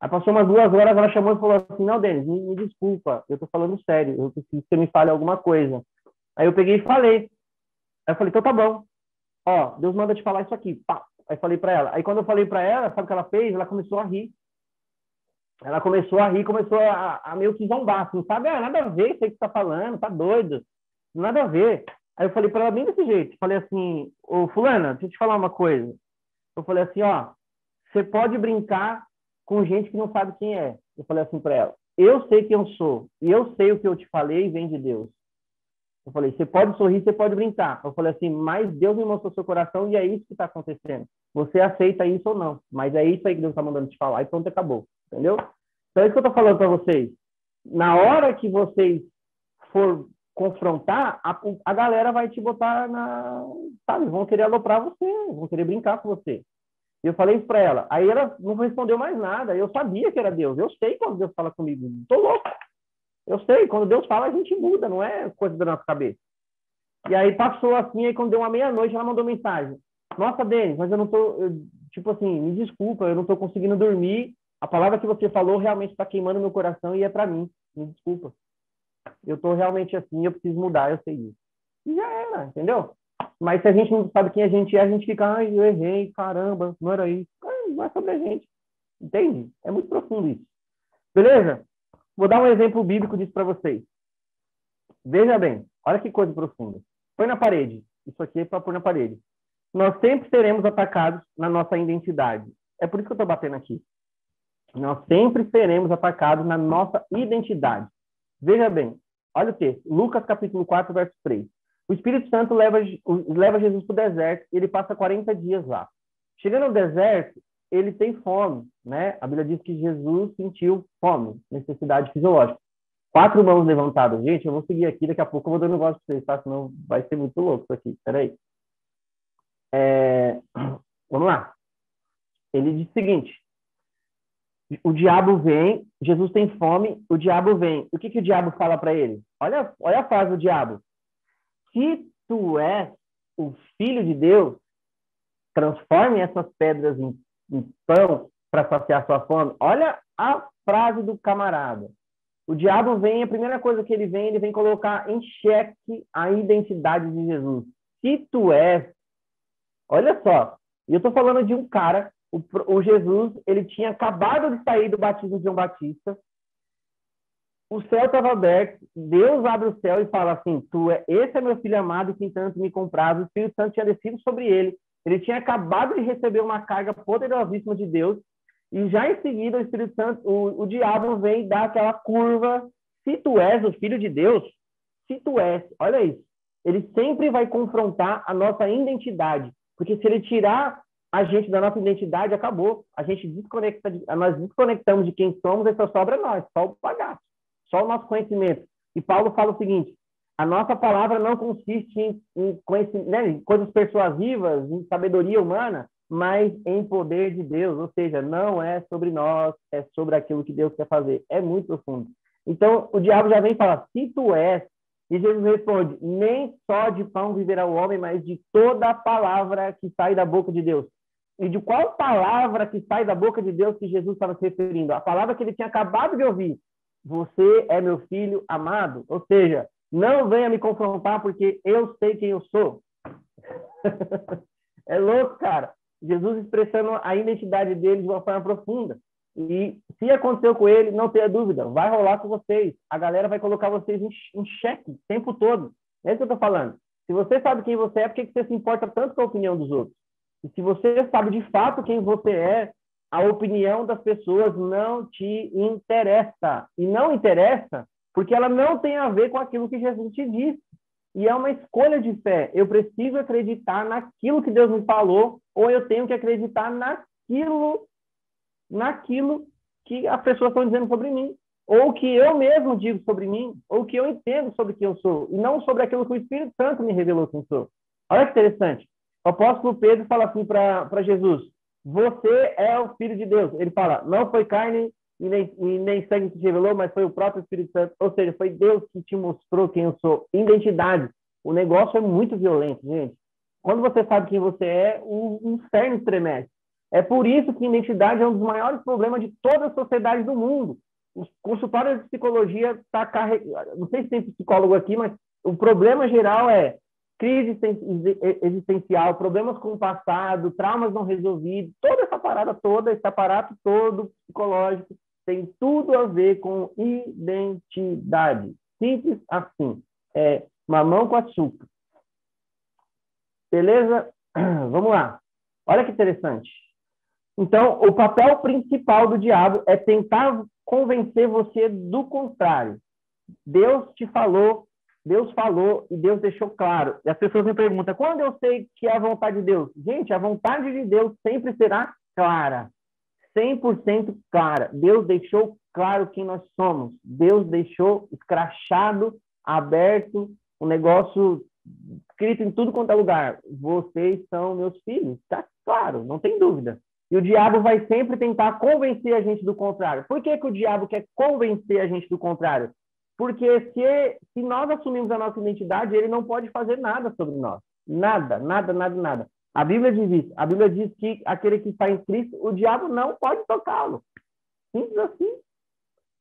Aí passou umas 2 horas, ela chamou e falou assim, não, Denis, me desculpa, eu tô falando sério, eu preciso que você me fale alguma coisa. Aí eu peguei e falei. Aí eu falei, então tá bom. Ó, Deus manda te falar isso aqui. Pá. Aí falei para ela. Aí quando eu falei para ela, sabe o que ela fez? Ela começou a rir. Ela começou a rir, começou a meio que zombar, assim, sabe? Nada a ver isso aí que você tá falando, tá doido. Nada a ver. Aí eu falei para ela bem desse jeito. Falei assim, ô fulana, deixa eu te falar uma coisa. Eu falei assim, você pode brincar com gente que não sabe quem é. Eu falei assim para ela, eu sei quem eu sou. E eu sei o que eu te falei vem de Deus. Eu falei, você pode sorrir, você pode brincar. Eu falei assim, mas Deus me mostrou seu coração e é isso que está acontecendo. Você aceita isso ou não? Mas é isso aí que Deus está mandando te falar. E pronto, acabou. Entendeu? Então é isso que eu estou falando para vocês. Na hora que vocês for confrontar, a galera vai te botar sabe, vão querer aloprar você, vão querer brincar com você. E eu falei isso para ela. Aí ela não respondeu mais nada. Eu sabia que era Deus. Eu sei quando Deus fala comigo. Tô louco. Eu sei, quando Deus fala, a gente muda, não é coisa da nossa cabeça. E aí passou assim, aí quando deu uma meia-noite, ela mandou mensagem. Nossa, Denis, mas eu não tô, tipo assim, me desculpa, eu não tô conseguindo dormir. A palavra que você falou realmente está queimando meu coração e é para mim. Me desculpa. Eu tô realmente assim, eu preciso mudar, eu sei disso. E já era, entendeu? Mas se a gente não sabe quem a gente fica, ai, eu errei, caramba, não era isso. Não é sobre a gente, entende? É muito profundo isso. Beleza? Vou dar um exemplo bíblico disso para vocês. Veja bem, olha que coisa profunda. Põe na parede. Isso aqui é para pôr na parede. Nós sempre seremos atacados na nossa identidade. É por isso que eu estou batendo aqui. Nós sempre seremos atacados na nossa identidade. Veja bem, olha o texto. Lucas capítulo 4, verso 3. O Espírito Santo leva Jesus para o deserto e ele passa 40 dias lá. Chegando no deserto, ele tem fome, né? A Bíblia diz que Jesus sentiu fome, necessidade fisiológica. 4 mãos levantadas. Gente, eu vou seguir aqui, daqui a pouco eu vou dar um negócio para vocês, tá? Senão vai ser muito louco isso aqui. Peraí. Vamos lá. Ele diz o seguinte: o diabo vem, Jesus tem fome, o diabo vem. O que o diabo fala para ele? Olha a frase do diabo. Se tu és o filho de Deus, transforme essas pedras em pão para saciar sua fome. Olha a frase do camarada. O diabo vem, a primeira coisa que ele vem colocar em xeque a identidade de Jesus. Se tu és, olha só, eu estou falando de um cara, o Jesus, ele tinha acabado de sair do batismo de João Batista, o céu estava aberto, Deus abre o céu e fala assim, esse é meu filho amado, que tanto me compraz. O Espírito Santo tinha descido sobre ele, ele tinha acabado de receber uma carga poderosíssima de Deus, e já em seguida o Espírito Santo, o diabo vem dar aquela curva. Se tu és o filho de Deus, se tu és, olha isso, ele sempre vai confrontar a nossa identidade, porque se ele tirar a gente da nossa identidade, acabou. Nós desconectamos de quem somos e só sobra nós, só o bagaço, só o nosso conhecimento. E Paulo fala o seguinte: a nossa palavra não consiste em coisas persuasivas, em sabedoria humana, mas em poder de Deus. Ou seja, não é sobre nós, é sobre aquilo que Deus quer fazer. É muito profundo. Então, o diabo já vem falar, se tu és, e Jesus responde, nem só de pão viverá o homem, mas de toda a palavra que sai da boca de Deus. E de qual palavra que sai da boca de Deus que Jesus estava se referindo? A palavra que ele tinha acabado de ouvir. Você é meu filho amado. Ou seja, não venha me confrontar porque eu sei quem eu sou. É louco, cara. Jesus expressando a identidade dele de uma forma profunda. E se aconteceu com ele, não tenha dúvida, vai rolar com vocês. A galera vai colocar vocês em xeque o tempo todo. É isso que eu estou falando. Se você sabe quem você é, por que você se importa tanto com a opinião dos outros? E se você sabe de fato quem você é, a opinião das pessoas não te interessa. E não interessa porque ela não tem a ver com aquilo que Jesus te disse. E é uma escolha de fé. Eu preciso acreditar naquilo que Deus me falou, ou eu tenho que acreditar naquilo que as pessoas estão dizendo sobre mim, ou que eu mesmo digo sobre mim, ou que eu entendo sobre quem eu sou, e não sobre aquilo que o Espírito Santo me revelou quem sou. Olha que interessante. O apóstolo Pedro fala assim para Jesus, você é o Filho de Deus. Ele fala, não foi carne e nem sangue que te revelou, mas foi o próprio Espírito Santo. Ou seja, foi Deus que te mostrou quem eu sou. Identidade. O negócio é muito violento, gente. Quando você sabe quem você é, o inferno estremece. É por isso que identidade é um dos maiores problemas de toda a sociedade do mundo. Os consultórios de psicologia está carregado. Não sei se tem psicólogo aqui, mas o problema geral é crise existencial, problemas com o passado, traumas não resolvidos, toda essa parada toda, esse aparato todo psicológico, tem tudo a ver com identidade. Simples assim. É mamão com açúcar. Beleza? Vamos lá. Olha que interessante. Então, o papel principal do diabo é tentar convencer você do contrário. Deus falou e Deus deixou claro. E as pessoas me perguntam, quando eu sei que é a vontade de Deus? Gente, a vontade de Deus sempre será clara. 100% clara. Deus deixou claro quem nós somos. Deus deixou escrachado, aberto, um negócio escrito em tudo quanto é lugar. Vocês são meus filhos. Está claro, não tem dúvida. E o diabo vai sempre tentar convencer a gente do contrário. Por que o diabo quer convencer a gente do contrário? Porque se nós assumimos a nossa identidade, ele não pode fazer nada sobre nós. Nada, nada, nada, nada. A Bíblia diz isso. A Bíblia diz que aquele que está em Cristo, o diabo não pode tocá-lo. Simples assim.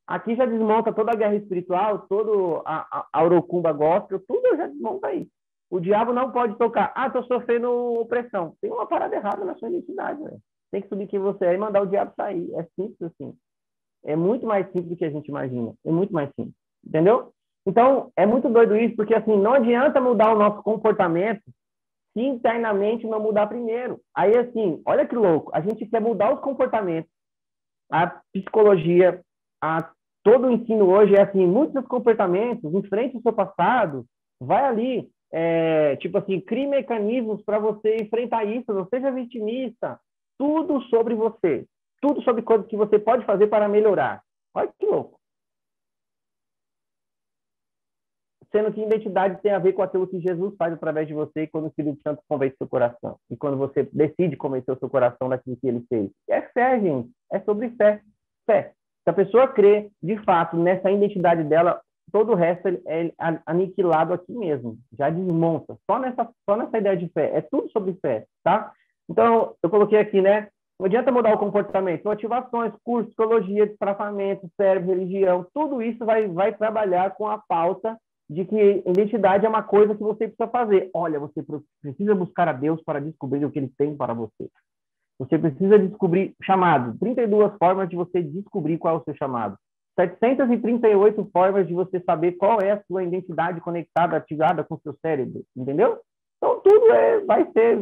Aqui já desmonta toda a guerra espiritual, toda a urucumba gospel, tudo já desmonta aí. O diabo não pode tocar. Ah, estou sofrendo opressão. Tem uma parada errada na sua identidade, velho. Tem que subir quem você é e mandar o diabo sair. É simples assim. É muito mais simples do que a gente imagina. É muito mais simples. Entendeu? Então, é muito doido isso, porque assim, não adianta mudar o nosso comportamento se internamente não mudar primeiro. Aí, assim, olha que louco. A gente quer mudar os comportamentos. A psicologia, todo o ensino hoje é assim, muitos dos comportamentos, enfrente o seu passado, vai ali, tipo assim, crie mecanismos para você enfrentar isso, não seja vitimista, tudo sobre você, tudo sobre coisas que você pode fazer para melhorar. Olha que louco. Sendo que identidade tem a ver com aquilo que Jesus faz através de você quando o Espírito Santo convence seu coração. E quando você decide convencer o seu coração daquilo que ele fez. É fé, gente. É sobre fé. Fé. Se a pessoa crê, de fato, nessa identidade dela, todo o resto é aniquilado aqui mesmo. Já desmonta. Só nessa ideia de fé. É tudo sobre fé, tá? Então, eu coloquei aqui, né? Não adianta mudar o comportamento. Motivações, cursos, psicologia, tratamento, cérebro, religião. Tudo isso vai trabalhar com a pauta de que identidade é uma coisa que você precisa fazer. Olha, você precisa buscar a Deus para descobrir o que ele tem para você. Você precisa descobrir chamado. 32 formas de você descobrir qual é o seu chamado. 738 formas de você saber qual é a sua identidade conectada, ativada com o seu cérebro. Entendeu? Então, tudo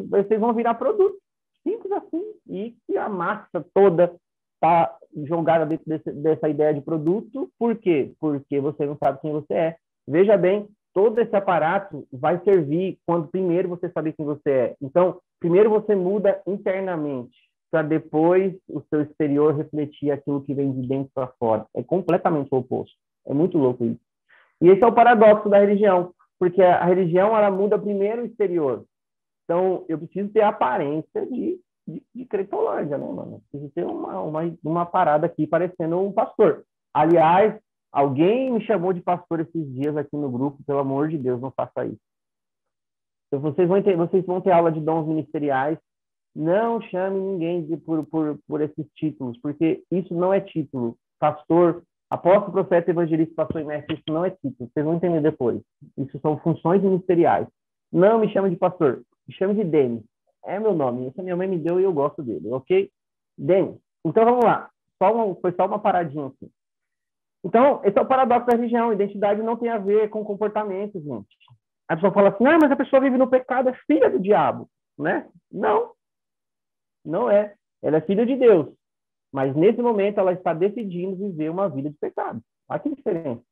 vocês vão virar produto. Simples assim. E que a massa toda está jogada dentro dessa ideia de produto. Por quê? Porque você não sabe quem você é. Veja bem, todo esse aparato vai servir quando primeiro você saber quem você é. Então, primeiro você muda internamente, para depois o seu exterior refletir aquilo que vem de dentro para fora. É completamente o oposto. É muito louco isso. E esse é o paradoxo da religião, porque a religião, ela muda primeiro o exterior. Então, eu preciso ter a aparência de Cretolândia, né, mano? Preciso ter uma parada aqui parecendo um pastor. Aliás, alguém me chamou de pastor esses dias aqui no grupo, pelo amor de Deus, não faça isso. Então, vocês vão ter aula de dons ministeriais, não chame ninguém por esses títulos, porque isso não é título. Pastor, apóstolo, profeta, evangelista, pastor e mestre, isso não é título. Vocês vão entender depois. Isso são funções ministeriais. Não me chame de pastor, me chame de Denis. É meu nome, esse a minha mãe me deu e eu gosto dele, ok? Denis. Então, vamos lá. Foi só uma paradinha aqui. Então, esse é o paradoxo da religião. Identidade não tem a ver com comportamento, gente. A pessoa fala assim, mas a pessoa vive no pecado, é filha do diabo, né? Não, não é. Ela é filha de Deus. Mas, nesse momento, ela está decidindo viver uma vida de pecado. Olha que diferença.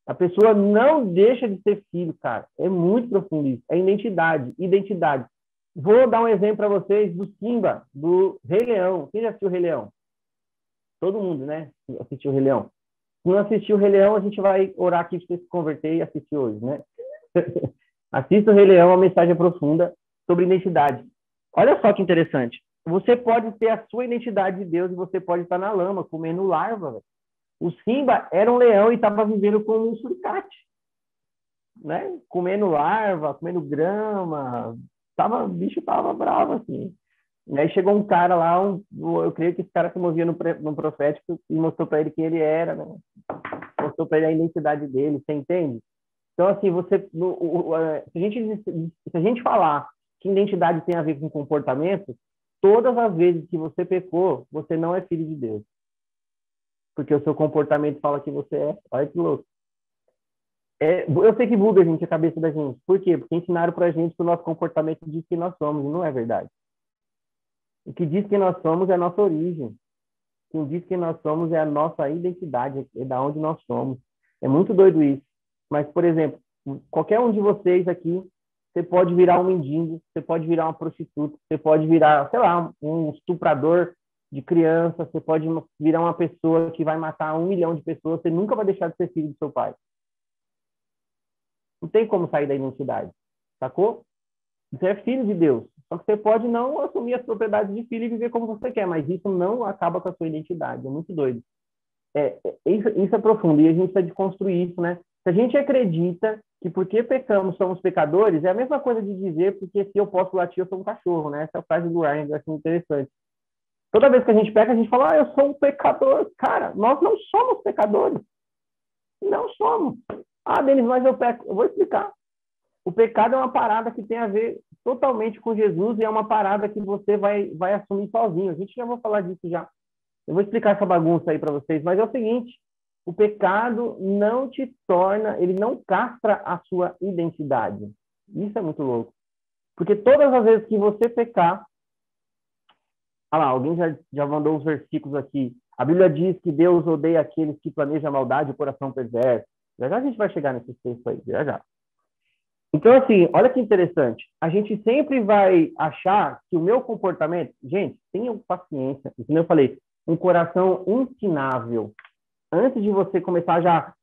A pessoa não deixa de ser filho, cara. É muito profundo isso. É identidade. Vou dar um exemplo para vocês do Simba, do Rei Leão. Quem já assistiu o Rei Leão? Todo mundo, né? Assistiu o Rei Leão. Se não assistiu o Rei Leão, a gente vai orar aqui para você se converter e assistir hoje, né? Assista o Rei Leão, uma mensagem profunda sobre identidade. Olha só que interessante. Você pode ter a sua identidade de Deus e você pode estar na lama, comendo larva. Véio. O Simba era um leão e estava vivendo como um suricate. Né? Comendo larva, comendo grama. O bicho estava bravo, assim. E aí chegou um cara lá, eu creio que esse cara se movia no profético e mostrou para ele quem ele era, né? Mostrou para ele a identidade dele, você entende? Então, assim, se a gente falar que identidade tem a ver com comportamento, todas as vezes que você pecou, você não é filho de Deus. Porque o seu comportamento fala que você é. Olha que louco. Eu sei que buga, gente, a cabeça da gente. Por quê? Porque ensinaram pra gente que o nosso comportamento diz quem nós somos, e não é verdade. O que diz quem nós somos é a nossa origem. Quem diz quem nós somos é a nossa identidade, é da onde nós somos. É muito doido isso. Mas, por exemplo, qualquer um de vocês aqui, você pode virar um mendigo, você pode virar uma prostituta, você pode virar, sei lá, um estuprador de criança, você pode virar uma pessoa que vai matar 1 milhão de pessoas, você nunca vai deixar de ser filho do seu pai. Não tem como sair da identidade, sacou? Você é filho de Deus. Só que você pode não assumir as propriedades de filho e viver como você quer, mas isso não acaba com a sua identidade. É muito doido. Isso é profundo e a gente precisa desconstruir isso, né? Se a gente acredita que porque pecamos somos pecadores, é a mesma coisa de dizer porque se eu posso latir, eu sou um cachorro, né? Essa é a frase do Ryan, eu acho interessante. Toda vez que a gente peca, a gente fala, eu sou um pecador. Cara, nós não somos pecadores. Não somos. Denis, mas eu peco. Eu vou explicar. O pecado é uma parada que tem a ver totalmente com Jesus e é uma parada que você vai assumir sozinho. A gente já vai falar disso já. Eu vou explicar essa bagunça aí para vocês, mas é o seguinte, o pecado não te torna, ele não castra a sua identidade. Isso é muito louco. Porque todas as vezes que você pecar, olha lá, alguém já mandou uns versículos aqui. A Bíblia diz que Deus odeia aqueles que planejam a maldade e o coração perverso. Já já a gente vai chegar nesse texto aí, já já. Então, assim, olha que interessante. A gente sempre vai achar que o meu comportamento... Gente, tenham paciência. Como eu falei, um coração ensinável. Antes de você começar já...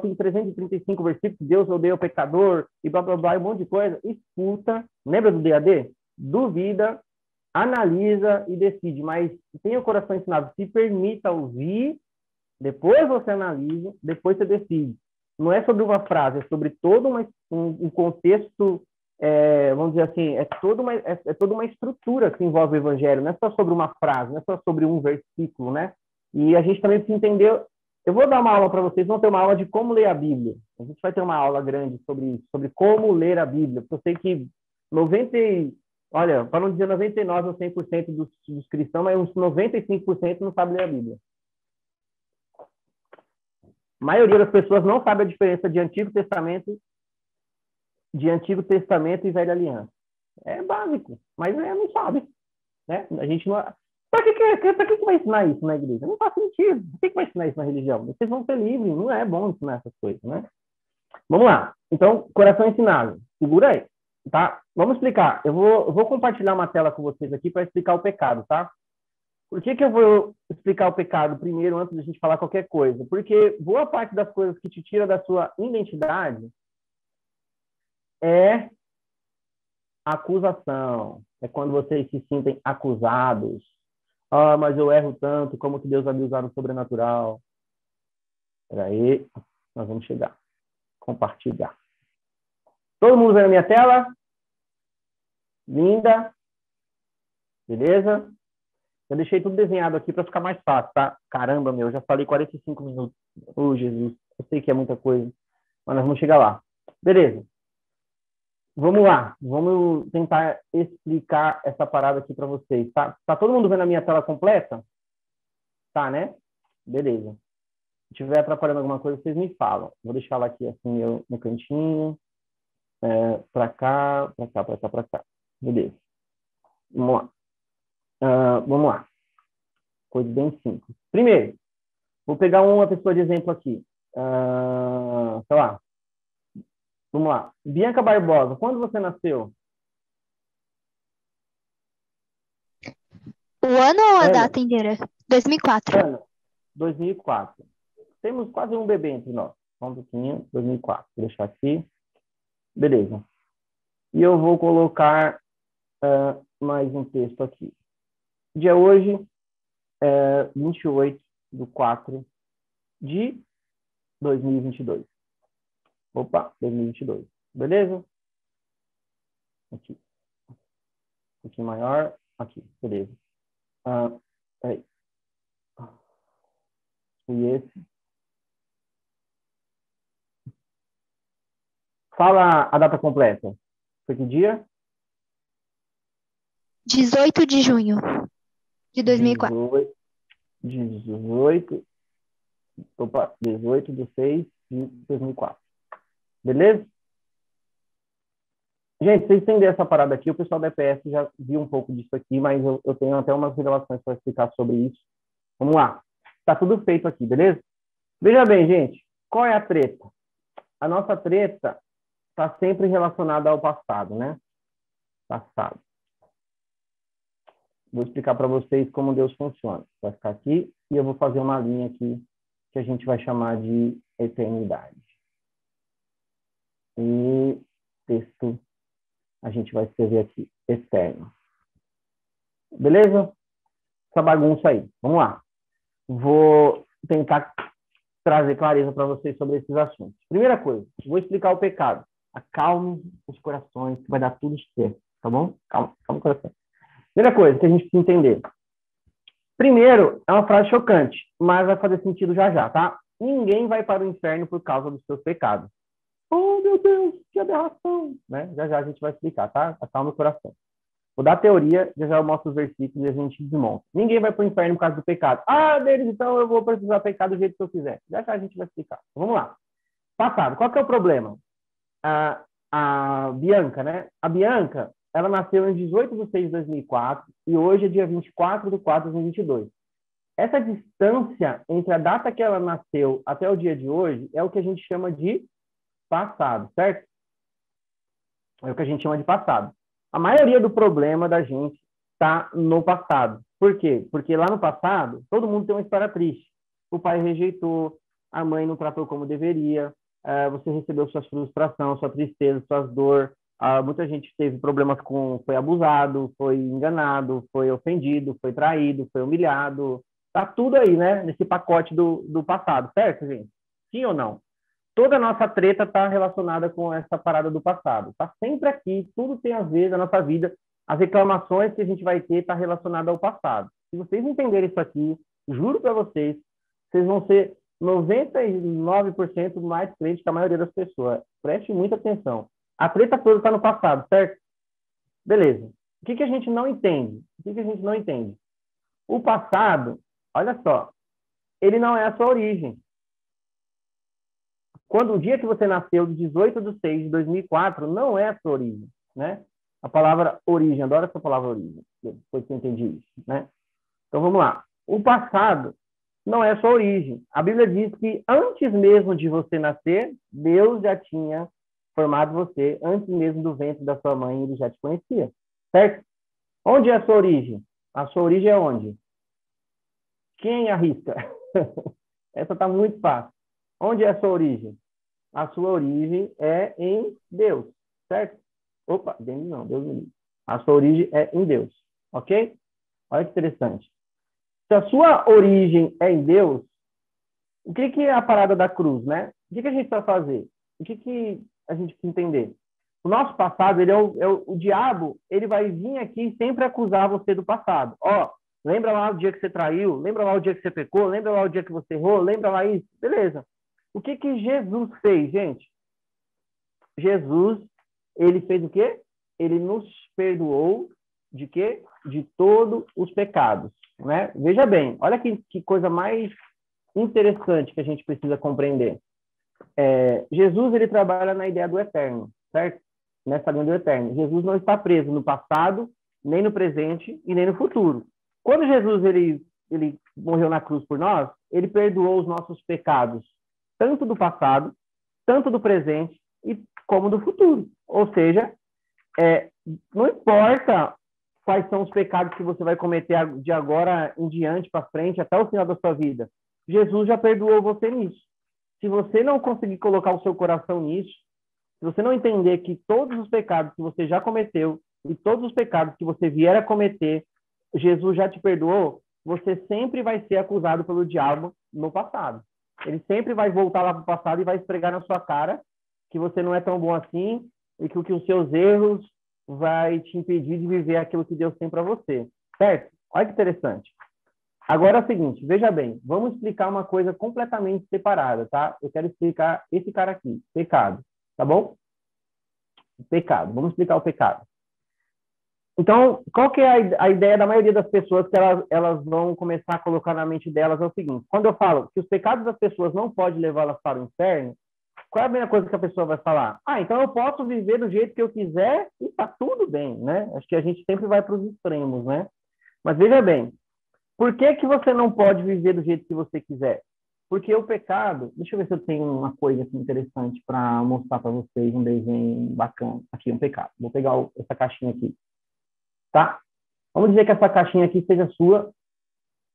Tem 335 versículos, Deus odeia o pecador, e blá, blá, blá, um monte de coisa. Escuta. Lembra do DAD? Duvida, analisa e decide. Mas tenha o coração ensinável. Se permita ouvir, depois você analisa, depois você decide. Não é sobre uma frase, é sobre todo um contexto, vamos dizer assim, é toda uma estrutura que envolve o evangelho, não é só sobre uma frase, não é só sobre um versículo, né? E a gente também precisa entender, eu vou dar uma aula para vocês, vão ter uma aula de como ler a Bíblia, a gente vai ter uma aula grande sobre isso, sobre como ler a Bíblia, porque eu sei que olha, para não dizer 99 ou 100% dos cristãos, mas uns 95% não sabem ler a Bíblia. A maioria das pessoas não sabe a diferença de Antigo Testamento e Velha Aliança. É básico, mas não sabe. Né? A gente não... Para que vai ensinar isso na igreja? Não faz sentido. Por que vai ensinar isso na religião? Vocês vão ser livres, não é bom ensinar essas coisas, né? Vamos lá. Então, coração ensinável. Segura aí, tá? Vamos explicar. Eu vou compartilhar uma tela com vocês aqui para explicar o pecado, tá? Por que eu vou explicar o pecado primeiro, antes de a gente falar qualquer coisa? Porque boa parte das coisas que te tira da sua identidade é acusação. É quando vocês se sentem acusados. Mas eu erro tanto, como que Deus vai me usar no sobrenatural? Espera aí, nós vamos chegar. Compartilhar. Todo mundo vendo a minha tela? Linda? Beleza? Eu deixei tudo desenhado aqui para ficar mais fácil, tá? Caramba, eu já falei 45 minutos. Jesus, eu sei que é muita coisa, mas nós vamos chegar lá. Beleza. Vamos lá. Vamos tentar explicar essa parada aqui para vocês, tá? Tá todo mundo vendo a minha tela completa? Tá, né? Beleza. Se tiver atrapalhando alguma coisa, vocês me falam. Vou deixar ela aqui assim, no cantinho. Para cá, para cá, para cá, para cá. Beleza. Vamos lá. Vamos lá. Coisa bem simples. Primeiro, vou pegar uma pessoa de exemplo aqui. Sei lá. Vamos lá. Bianca Barbosa, quando você nasceu? O ano ou a data inteira? 2004. Ana, 2004. Temos quase um bebê entre nós. Só um pouquinho, 2004. Vou deixar aqui. Beleza. E eu vou colocar mais um texto aqui. Dia hoje, 28/4/2022. Opa, 2022. Beleza? Aqui. Um pouquinho maior. Aqui, beleza. Aí. E esse. Fala a data completa. Foi que dia? 18 de junho de 2004. 18 de 6 de 2004. Beleza? Gente, vocês entenderam essa parada aqui, o pessoal da EPS já viu um pouco disso aqui, mas eu tenho até umas revelações para explicar sobre isso. Vamos lá. Tá tudo feito aqui, beleza? Veja bem, gente, qual é a treta? A nossa treta está sempre relacionada ao passado, né? Passado. Vou explicar para vocês como Deus funciona. Vai ficar aqui e eu vou fazer uma linha aqui que a gente vai chamar de eternidade. E texto a gente vai escrever aqui, eterno. Beleza? Essa bagunça aí. Vamos lá. Vou tentar trazer clareza para vocês sobre esses assuntos. Primeira coisa, vou explicar o pecado. Acalme os corações, que vai dar tudo certo, tá bom? Calma o coração. Primeira coisa que a gente precisa entender. Primeiro, é uma frase chocante, mas vai fazer sentido já já, tá? Ninguém vai para o inferno por causa dos seus pecados. Oh, meu Deus, que aberração! Né? Já já a gente vai explicar, tá? Acalma o coração. Vou dar a teoria, já já eu mostro os versículos e a gente desmonta. Ninguém vai para o inferno por causa do pecado. Ah, deles, então eu vou precisar pecar do jeito que eu quiser. Já já a gente vai explicar. Então, vamos lá. Passado, qual que é o problema? A Bianca, né? A Bianca, ela nasceu em 18/6/2004 e hoje é dia 24/4/2022. Essa distância entre a data que ela nasceu até o dia de hoje é o que a gente chama de passado, certo? É o que a gente chama de passado. A maioria do problema da gente está no passado. Por quê? Porque lá no passado, todo mundo tem uma história triste. O pai rejeitou, a mãe não tratou como deveria, você recebeu suas frustrações, sua tristeza, suas dores. Muita gente teve problemas foi abusado, foi enganado, foi ofendido, foi traído, foi humilhado. Tá tudo aí, né? Nesse pacote do passado, certo, gente? Sim ou não? Toda a nossa treta está relacionada com essa parada do passado. Está sempre aqui, tudo tem a ver na nossa vida. As reclamações que a gente vai ter estão relacionadas ao passado. Se vocês entenderem isso aqui, juro para vocês, vocês vão ser 99% mais crentes que a maioria das pessoas. Preste muita atenção. A treta toda está no passado, certo? Beleza. O que a gente não entende? O passado, olha só, ele não é a sua origem. Quando o dia que você nasceu, 18/6/2004, não é a sua origem, né? A palavra origem, adoro essa palavra origem, depois que eu entendi isso, né? Então, vamos lá. O passado não é a sua origem. A Bíblia diz que antes mesmo de você nascer, Deus já tinha formado você, antes mesmo do ventre da sua mãe, ele já te conhecia, certo? Onde é a sua origem? A sua origem é onde? Quem arrisca? Essa está muito fácil. Onde é a sua origem? A sua origem é em Deus, certo? Opa, Deus me livre. A sua origem é em Deus, ok? Olha que interessante. Se a sua origem é em Deus, o que é a parada da cruz, né? O que a gente vai fazer? O que a gente precisa entender? O nosso passado, ele o diabo, ele vai vir aqui e sempre acusar você do passado. Ó, lembra lá o dia que você traiu? Lembra lá o dia que você pecou? Lembra lá o dia que você errou? Lembra lá isso? Beleza. O que Jesus fez, gente? Jesus, ele fez o quê? Ele nos perdoou de quê? De todos os pecados, né? Veja bem, olha que coisa mais interessante que a gente precisa compreender. Jesus, ele trabalha na ideia do eterno, certo? Nessa linha do eterno. Jesus não está preso no passado, nem no presente e nem no futuro. Quando Jesus, ele morreu na cruz por nós, ele perdoou os nossos pecados, tanto do passado, tanto do presente e como do futuro. Ou seja, não importa quais são os pecados que você vai cometer de agora em diante para frente, até o final da sua vida. Jesus já perdoou você nisso. Se você não conseguir colocar o seu coração nisso, se você não entender que todos os pecados que você já cometeu e todos os pecados que você vier a cometer, Jesus já te perdoou, você sempre vai ser acusado pelo diabo no passado. Ele sempre vai voltar lá para o passado e vai esfregar na sua cara que você não é tão bom assim e que os seus erros vai te impedir de viver aquilo que Deus tem para você, certo? Olha que interessante. Agora é o seguinte, veja bem, vamos explicar uma coisa completamente separada, tá? Eu quero explicar esse cara aqui, pecado, tá bom? Pecado, vamos explicar o pecado. Então, qual que é a ideia da maioria das pessoas que elas vão começar a colocar na mente delas é o seguinte, quando eu falo que os pecados das pessoas não podem levá-las para o inferno, qual é a primeira coisa que a pessoa vai falar? Então eu posso viver do jeito que eu quiser e tá tudo bem, né? Acho que a gente sempre vai para os extremos, né? Mas veja bem, por que você não pode viver do jeito que você quiser? Porque o pecado... Deixa eu ver se eu tenho uma coisa aqui interessante para mostrar para vocês, um desenho bacana. Aqui, um pecado. Vou pegar essa caixinha aqui. Tá? Vamos dizer que essa caixinha aqui seja sua.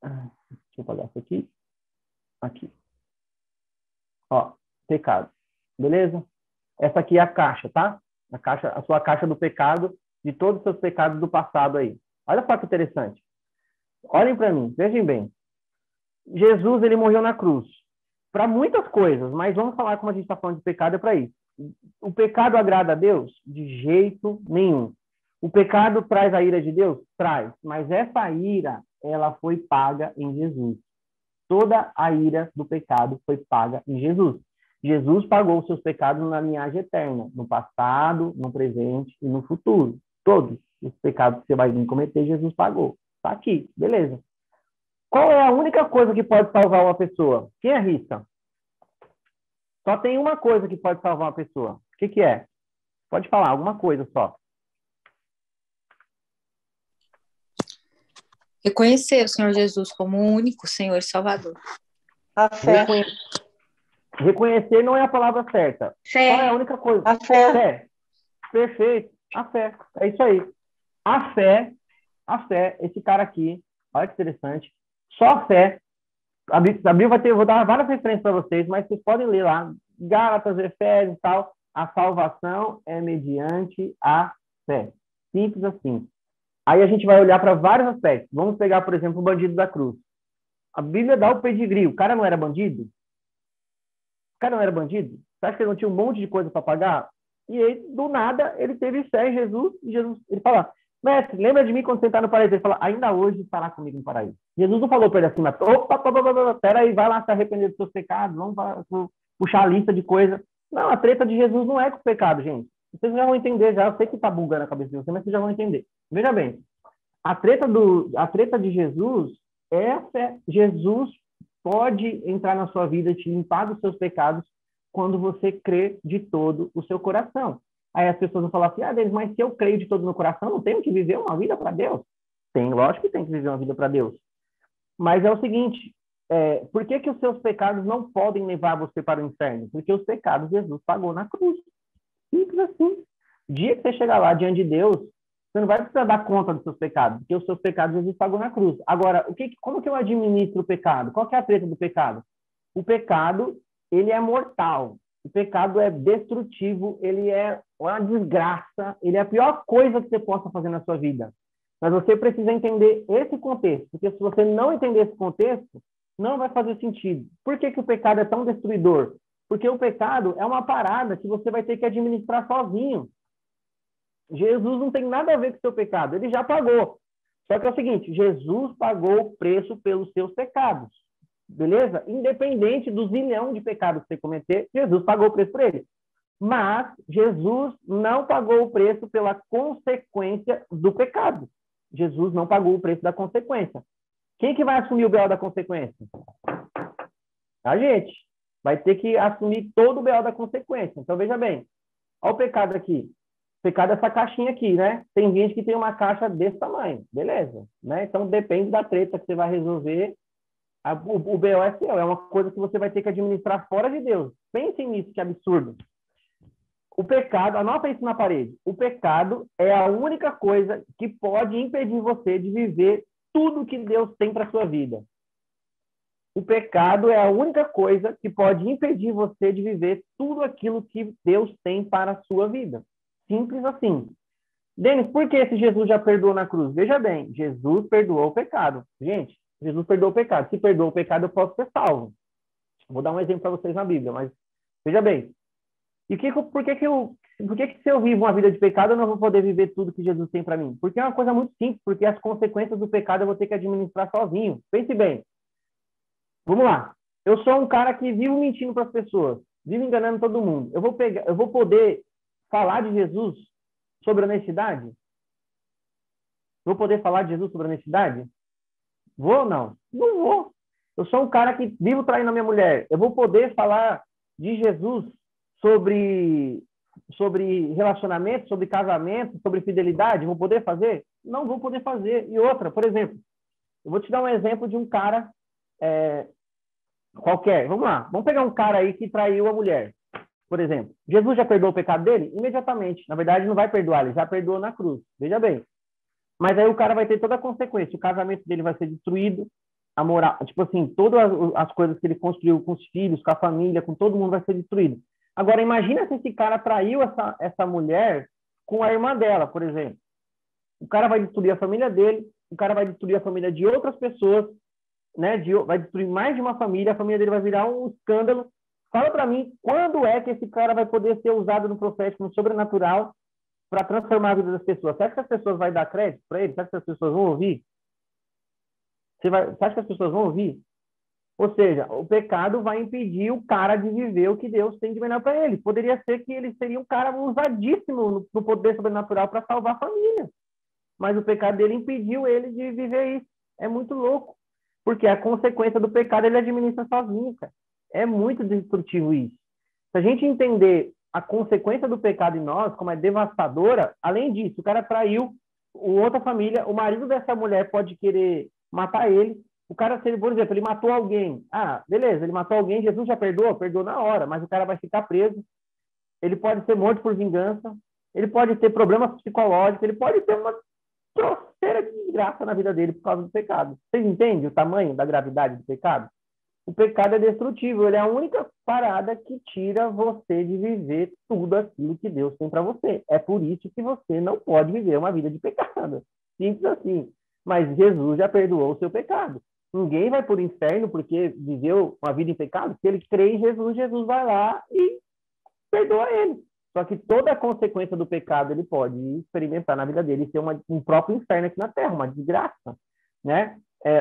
Deixa eu apagar isso aqui. Aqui. Ó, pecado. Beleza? Essa aqui é a caixa, tá? A sua caixa do pecado, de todos os seus pecados do passado aí. Olha só que interessante. Olhem para mim, vejam bem. Jesus, ele morreu na cruz. para muitas coisas, mas vamos falar como a gente está falando de pecado é para isso. O pecado agrada a Deus? De jeito nenhum. O pecado traz a ira de Deus? Traz. Mas essa ira, ela foi paga em Jesus. Toda a ira do pecado foi paga em Jesus. Jesus pagou os seus pecados na linhagem eterna, no passado, no presente e no futuro. Todos os pecados que você vai vir cometer, Jesus pagou. Está aqui, beleza. Qual é a única coisa que pode salvar uma pessoa? Quem arrisca? Só tem uma coisa que pode salvar uma pessoa. O que que é? Pode falar, alguma coisa só. Reconhecer o Senhor Jesus como o único Senhor e Salvador. A fé. Reconhecer não é a palavra certa. Fé. Qual é a única coisa? A fé. Fé. Perfeito. A fé. É isso aí. A fé, esse cara aqui, olha que interessante, só a fé, a Bíblia vai ter, eu vou dar várias referências para vocês, mas vocês podem ler lá, Gálatas, Efésios e tal, a salvação é mediante a fé. Simples assim. Aí a gente vai olhar para vários aspectos. Vamos pegar, por exemplo, o bandido da cruz. A Bíblia dá o pedigree. O cara não era bandido? O cara não era bandido? Você acha que ele não tinha um monte de coisa para pagar? E ele, do nada, ele teve fé em Jesus. E Jesus, ele fala, mestre, lembra de mim quando você está no paraíso? Ele fala, ainda hoje estará comigo no paraíso. Jesus não falou para ele assim, mas, opa, peraí, vai lá se arrepender dos seus pecados, vamos puxar a lista de coisas. Não, a treta de Jesus não é com o pecado, gente. Vocês já vão entender, já. Eu sei que está bugando a cabeça de vocês, mas vocês já vão entender. Veja bem, a treta de Jesus é a fé. Jesus pode entrar na sua vida e te limpar dos seus pecados quando você crê de todo o seu coração. Aí as pessoas vão falar assim, Denis, mas se eu creio de todo o meu coração, não tenho que viver uma vida para Deus? Tem, lógico que tem que viver uma vida para Deus. Mas é o seguinte, por que que os seus pecados não podem levar você para o inferno? Porque os pecados Jesus pagou na cruz. Simples assim. O dia que você chegar lá diante de Deus, você não vai precisar dar conta dos seus pecados, porque os seus pecados Jesus pagou na cruz. Agora, como que eu administro o pecado? Qual que é a treta do pecado? O pecado, ele é mortal. O pecado é destrutivo, ele é uma desgraça, ele é a pior coisa que você possa fazer na sua vida. Mas você precisa entender esse contexto, porque se você não entender esse contexto, não vai fazer sentido. Por que que o pecado é tão destruidor? Porque o pecado é uma parada que você vai ter que administrar sozinho. Jesus não tem nada a ver com o seu pecado, ele já pagou. Só que é o seguinte, Jesus pagou o preço pelos seus pecados, beleza? Independente do zilhão de pecados que você cometer, Jesus pagou o preço por ele. Mas Jesus não pagou o preço pela consequência do pecado. Jesus não pagou o preço da consequência. Quem que vai assumir o B.O. da consequência? A gente. Vai ter que assumir todo o B.O. da consequência. Então, veja bem. Olha o pecado aqui. O pecado é essa caixinha aqui, né? Tem gente que tem uma caixa desse tamanho. Beleza. Né? Então, depende da treta que você vai resolver. O B.O. é seu. É uma coisa que você vai ter que administrar fora de Deus. Pensem nisso, que absurdo. O pecado, anota isso na parede. O pecado é a única coisa que pode impedir você de viver tudo que Deus tem para sua vida. O pecado é a única coisa que pode impedir você de viver tudo aquilo que Deus tem para a sua vida. Simples assim. Denis, por que esse Jesus já perdoou na cruz? Veja bem, Jesus perdoou o pecado. Gente, Jesus perdoou o pecado. Se perdoou o pecado, eu posso ser salvo. Vou dar um exemplo para vocês na Bíblia, mas veja bem. E por que se eu vivo uma vida de pecado, eu não vou poder viver tudo que Jesus tem para mim? Porque é uma coisa muito simples, porque as consequências do pecado eu vou ter que administrar sozinho. Pense bem. Vamos lá. Eu sou um cara que vivo mentindo para as pessoas, vivo enganando todo mundo. Eu vou poder falar de Jesus sobre honestidade? Vou poder falar de Jesus sobre honestidade? Vou ou não? Não vou. Eu sou um cara que vivo traindo a minha mulher. Eu vou poder falar de Jesus sobre relacionamento, sobre casamento, sobre fidelidade? Vou poder fazer? Não vou poder fazer. E outra, por exemplo, eu vou te dar um exemplo de um cara qualquer. Vamos lá. Vamos pegar um cara aí que traiu a mulher, por exemplo. Jesus já perdoou o pecado dele? Imediatamente. Na verdade, não vai perdoar. Ele já perdoou na cruz. Veja bem. Mas aí o cara vai ter toda a consequência. O casamento dele vai ser destruído. A moral, tipo assim, todas as coisas que ele construiu com os filhos, com a família, com todo mundo vai ser destruído. Agora, imagina se esse cara traiu essa mulher com a irmã dela, por exemplo. O cara vai destruir a família dele, o cara vai destruir a família de outras pessoas. né, vai destruir mais de uma família, a família dele vai virar um escândalo. Fala para mim, quando é que esse cara vai poder ser usado no profético, no sobrenatural, para transformar a vida das pessoas? Você acha que as pessoas vão dar crédito para ele? Você acha que as pessoas vão ouvir? Você acha que as pessoas vão ouvir? Ou seja, o pecado vai impedir o cara de viver o que Deus tem de melhor para ele. Poderia ser que ele seria um cara usadíssimo no poder sobrenatural para salvar a família. Mas o pecado dele impediu ele de viver isso. É muito louco. Porque a consequência do pecado ele administra sozinho, cara. É muito destrutivo isso. Se a gente entender a consequência do pecado em nós, como é devastadora, além disso, o cara traiu outra família, o marido dessa mulher pode querer matar ele. O cara, por exemplo, ele matou alguém. Ah, beleza, ele matou alguém, Jesus já perdoou? Perdoou na hora, mas o cara vai ficar preso. Ele pode ser morto por vingança, ele pode ter problemas psicológicos, ele pode ter uma troceira de desgraça na vida dele por causa do pecado. Vocês entendem o tamanho da gravidade do pecado? O pecado é destrutivo, ele é a única parada que tira você de viver tudo aquilo que Deus tem para você. É por isso que você não pode viver uma vida de pecado. Simples assim. Mas Jesus já perdoou o seu pecado. Ninguém vai para o inferno porque viveu uma vida em pecado. Se ele crê em Jesus, Jesus vai lá e perdoa ele. Só que toda a consequência do pecado ele pode experimentar na vida dele e ser um próprio inferno aqui na Terra, uma desgraça, né?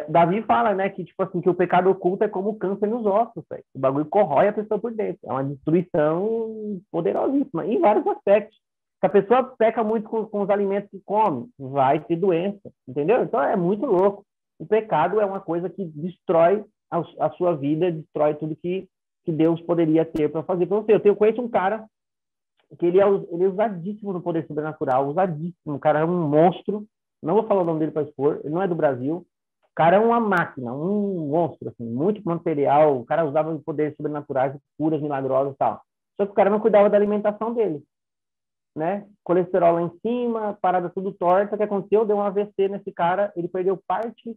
Davi fala, né, que tipo assim, que o pecado oculto é como câncer nos ossos, véio. O bagulho corrói a pessoa por dentro. É uma destruição poderosíssima, em vários aspectos. Se a pessoa peca muito com os alimentos que come, vai ter doença, entendeu? Então é muito louco. O pecado é uma coisa que destrói a sua vida, destrói tudo que Deus poderia ter para fazer para você. Eu conheço um cara que ele é usadíssimo no poder sobrenatural, usadíssimo. O cara é um monstro. Não vou falar o nome dele para expor. Ele não é do Brasil. O cara é uma máquina, um monstro, assim, muito material. O cara usava poderes sobrenaturais, curas milagrosas e tal. Só que o cara não cuidava da alimentação dele, né? Colesterol lá em cima, parada tudo torta. O que aconteceu? Deu um AVC nesse cara. Ele perdeu parte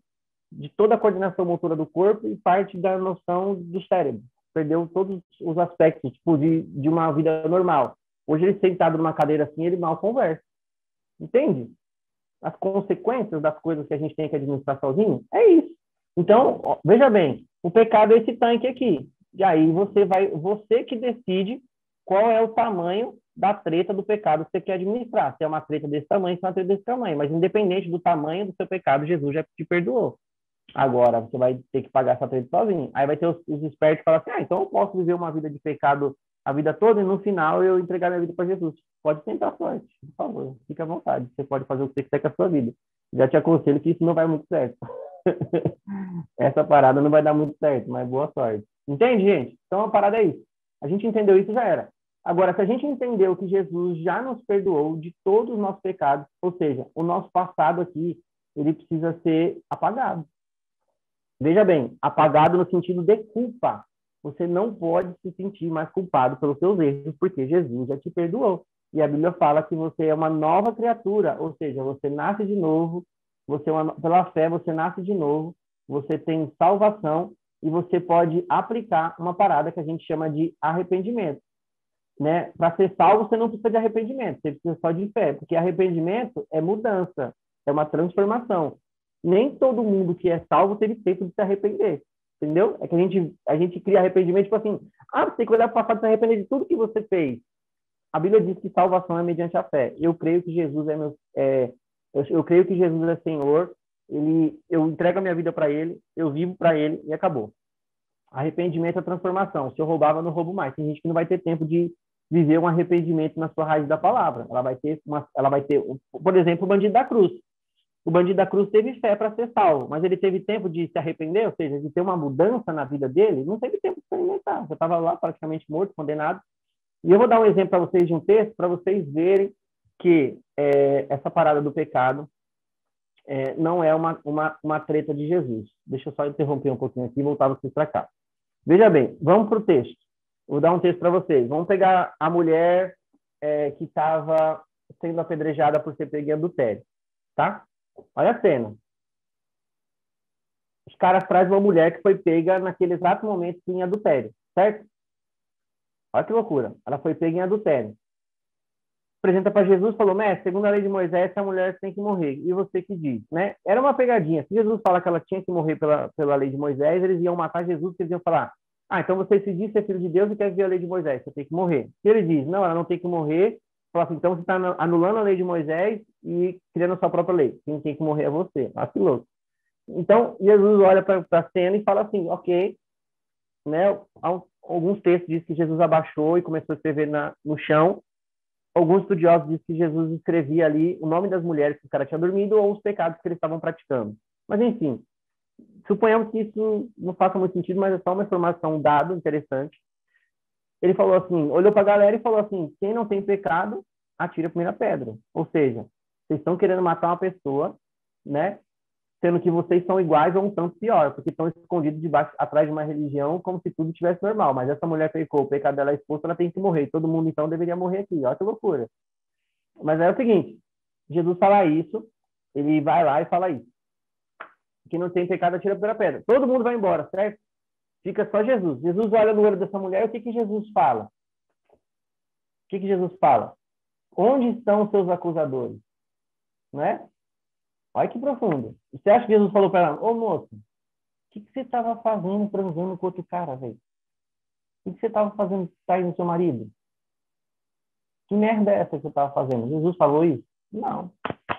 de toda a coordenação motora do corpo e parte da noção do cérebro. Perdeu todos os aspectos, tipo, de uma vida normal. Hoje ele sentado numa cadeira assim, ele mal conversa. Entende? As consequências das coisas que a gente tem que administrar sozinho, é isso. Então, ó, veja bem, o pecado é esse tanque aqui. E aí você que decide qual é o tamanho da treta do pecado que você quer administrar. Se é uma treta desse tamanho, se é uma treta desse tamanho. Mas independente do tamanho do seu pecado, Jesus já te perdoou. Agora, você vai ter que pagar essa treta sozinho. Aí vai ter os espertos que falam assim, então eu posso viver uma vida de pecado a vida toda e no final eu entregar minha vida para Jesus. Pode tentar a sorte, por favor. Fique à vontade. Você pode fazer o que você quiser com a sua vida. Já te aconselho que isso não vai muito certo. Essa parada não vai dar muito certo, mas boa sorte. Entende, gente? Então a parada é isso. A gente entendeu isso, já era. Agora, se a gente entendeu que Jesus já nos perdoou de todos os nossos pecados, ou seja, o nosso passado aqui, ele precisa ser apagado. Veja bem, apagado no sentido de culpa. Você não pode se sentir mais culpado pelos seus erros, porque Jesus já te perdoou. E a Bíblia fala que você é uma nova criatura, ou seja, você nasce de novo, pela fé você nasce de novo, você tem salvação e você pode aplicar uma parada que a gente chama de arrependimento. Né? Para ser salvo, você não precisa de arrependimento, você precisa só de fé, porque arrependimento é mudança, é uma transformação. Nem todo mundo que é salvo teve tempo de se arrepender, entendeu? É que a gente cria arrependimento, tipo assim, você tem que olhar para o passado e se arrepender de tudo que você fez. A Bíblia diz que salvação é mediante a fé. Eu creio que Jesus eu creio que Jesus é Senhor, eu entrego a minha vida para Ele, eu vivo para Ele e acabou. Arrependimento é transformação. Se eu roubava, eu não roubo mais. Tem gente que não vai ter tempo de viver um arrependimento na sua raiz da palavra. Ela vai ter, por exemplo, o bandido da cruz. O bandido da cruz teve fé para ser salvo, mas ele teve tempo de se arrepender, ou seja, de ter uma mudança na vida dele, não teve tempo de experimentar. Já estava lá praticamente morto, condenado. E eu vou dar um exemplo para vocês de um texto, para vocês verem que essa parada do pecado não é uma treta de Jesus. Deixa eu só interromper um pouquinho aqui e voltar vocês para cá. Veja bem, vamos para o texto. Vou dar um texto para vocês. Vamos pegar a mulher que estava sendo apedrejada por ser pega em adultério, tá? Olha a cena. Os caras trazem uma mulher que foi pega naquele exato momento em adultério, certo? Olha que loucura. Ela foi pega em adultério. apresenta para Jesus, falou, mestre, segundo a lei de Moisés, essa mulher tem que morrer. E você que diz, né? Era uma pegadinha. Se Jesus fala que ela tinha que morrer pela lei de Moisés, eles iam matar Jesus, porque eles iam falar, então você se diz ser filho de Deus e quer viver a lei de Moisés, você tem que morrer. Se ele diz, não, ela não tem que morrer, fala assim, então você está anulando a lei de Moisés e criando a sua própria lei. Quem tem que morrer é você. Ah, que louco. Então, Jesus olha para a cena e fala assim, ok, né? Alguns textos dizem que Jesus abaixou e começou a escrever no chão. Alguns estudiosos dizem que Jesus escrevia ali o nome das mulheres que o cara tinha dormido ou os pecados que eles estavam praticando. Mas, enfim, suponhamos que isso não faça muito sentido, mas é só uma informação, um dado interessante. Ele falou assim, olhou para a galera e falou assim, quem não tem pecado, atira a primeira pedra. Ou seja, vocês estão querendo matar uma pessoa, né? Sendo que vocês são iguais ou um tanto pior, porque estão escondidos atrás de uma religião como se tudo estivesse normal. Mas essa mulher pecou, o pecado dela é exposto, ela tem que morrer. Todo mundo, então, deveria morrer aqui. Olha que loucura. Mas é o seguinte, Jesus fala isso, ele vai lá e fala isso. Quem não tem pecado, atira a primeira pedra. Todo mundo vai embora, certo? Fica só Jesus. Jesus olha no olho dessa mulher, o que Jesus fala? O que Jesus fala? Onde estão os seus acusadores? Não é? Olha que profundo. Você acha que Jesus falou para ela, ô moço, o que você estava fazendo transando com outro cara, velho? O que você estava fazendo traindo seu marido? Que merda é essa que você estava fazendo? Jesus falou isso? Não.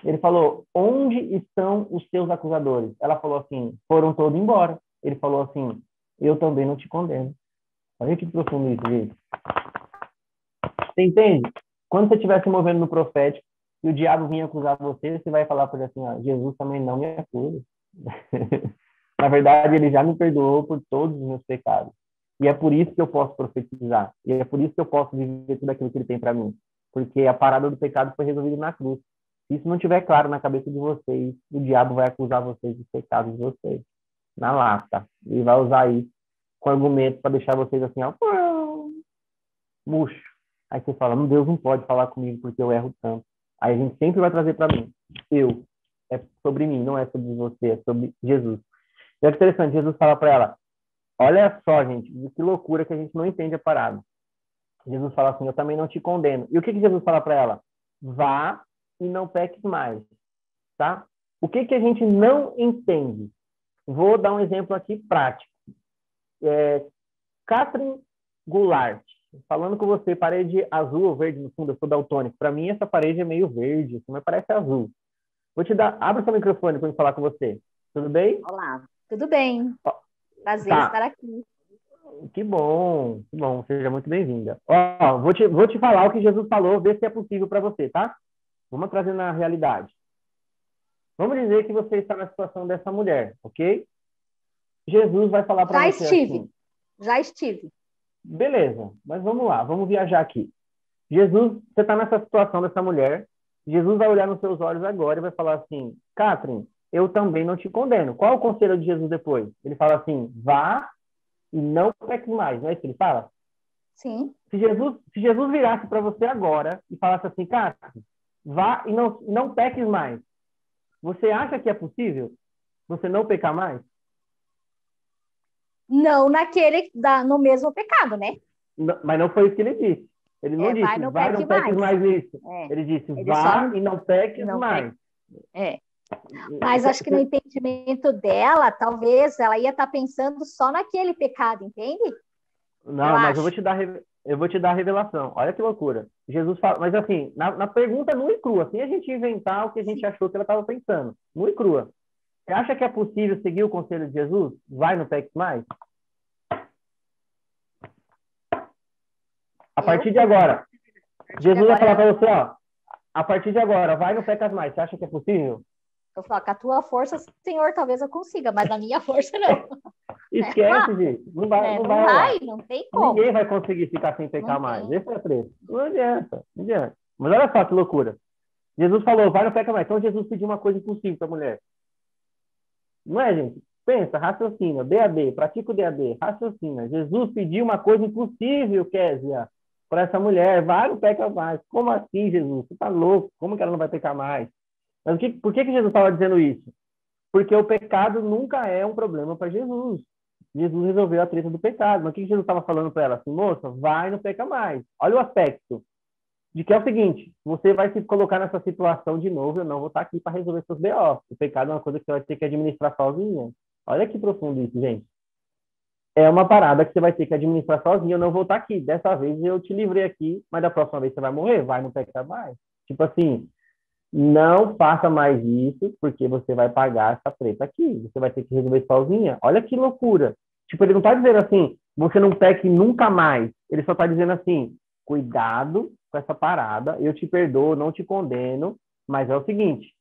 Ele falou, onde estão os teus acusadores? Ela falou assim, foram todos embora. Ele falou assim, eu também não te condeno. Olha que profundo isso, gente. Você entende? Quando você estiver se movendo no profético e o diabo vinha acusar você, você vai falar para ele assim, Jesus também não me acusa. Na verdade, ele já me perdoou por todos os meus pecados. E é por isso que eu posso profetizar. E é por isso que eu posso viver tudo aquilo que ele tem para mim. Porque a parada do pecado foi resolvida na cruz. Se isso não estiver claro na cabeça de vocês, o diabo vai acusar vocês dos pecados de vocês. Na lata. E vai usar isso com argumento para deixar vocês assim, murcho. Aí você fala, Deus não pode falar comigo porque eu erro tanto. Aí a gente sempre vai trazer para mim. É sobre mim, não é sobre você, é sobre Jesus. E é interessante, Jesus fala para ela, olha só, gente, que loucura que a gente não entende a parada. Jesus fala assim, eu também não te condeno. E o que Jesus fala para ela? Vá e não peques mais, tá? O que a gente não entende? Vou dar um exemplo aqui prático. Catherine Goulart, falando com você, parede azul ou verde no fundo, eu sou daltônico. Para mim, essa parede é meio verde, assim, mas parece azul. Vou te dar, abra seu microfone para eu falar com você. Tudo bem? Olá, tudo bem. Prazer estar aqui. Que bom, seja muito bem-vinda. Ó, vou te falar o que Jesus falou, ver se é possível para você, tá? Vamos trazer na realidade. Vamos dizer que você está na situação dessa mulher, ok? Jesus vai falar para você assim. Já estive. Beleza, mas vamos lá, vamos viajar aqui. Jesus, você está nessa situação dessa mulher, Jesus vai olhar nos seus olhos agora e vai falar assim, Catherine, eu também não te condeno. Qual é o conselho de Jesus depois? Ele fala assim, vá e não peque mais, não é isso que ele fala? Sim. Se Jesus virasse para você agora e falasse assim, Catherine, vá e não peques mais, você acha que é possível você não pecar mais? Não no mesmo pecado, né? Não, mas não foi isso que ele disse. Ele não disse, vai, não peques mais nisso. Ele disse, vá e não peques mais. Mas acho que no entendimento dela, talvez ela ia estar pensando só naquele pecado, entende? Não, mas eu vou te dar a revelação. Olha que loucura. Jesus fala, mas assim, na pergunta nua e crua, sem a gente inventar o que a gente achou que ela estava pensando. Nua e crua. Você acha que é possível seguir o conselho de Jesus? Vai, não peques mais? A partir de agora, Jesus vai falar para você, ó, a partir de agora, vai, não pecas mais. Você acha que é possível? Eu falo, com a tua força, Senhor, talvez eu consiga, mas na minha força, não. Esquece, gente. Não vai. Não tem como. Ninguém vai conseguir ficar sem pecar mais. Esse é o preço. Não adianta. Mas olha só que loucura. Jesus falou, vai, não peca mais. Então Jesus pediu uma coisa impossível para a mulher. Não é, gente? Pensa, raciocina. DAD, pratica o DAD. Raciocina. Jesus pediu uma coisa impossível, Késia, para essa mulher. Vai, não peca mais. Como assim, Jesus? Você tá louco. Como que ela não vai pecar mais? Mas por que Jesus estava dizendo isso? Porque o pecado nunca é um problema para Jesus. Jesus resolveu a treta do pecado. Mas o que Jesus estava falando para ela? Assim, moça, vai, não peca mais. Olha o aspecto. de que é o seguinte, você vai se colocar nessa situação de novo, eu não vou estar aqui para resolver seus BO. O pecado é uma coisa que você vai ter que administrar sozinha. Olha que profundo isso, gente. É uma parada que você vai ter que administrar sozinho, eu não vou estar aqui. Dessa vez eu te livrei aqui, mas da próxima vez você vai morrer, vai no pecado mais. Tipo assim, não faça mais isso, porque você vai pagar essa treta aqui. Você vai ter que resolver sozinha. Olha que loucura. Tipo, ele não está dizendo assim, você não peque nunca mais. Ele só está dizendo assim, cuidado com essa parada, eu te perdoo, não te condeno, mas é o seguinte,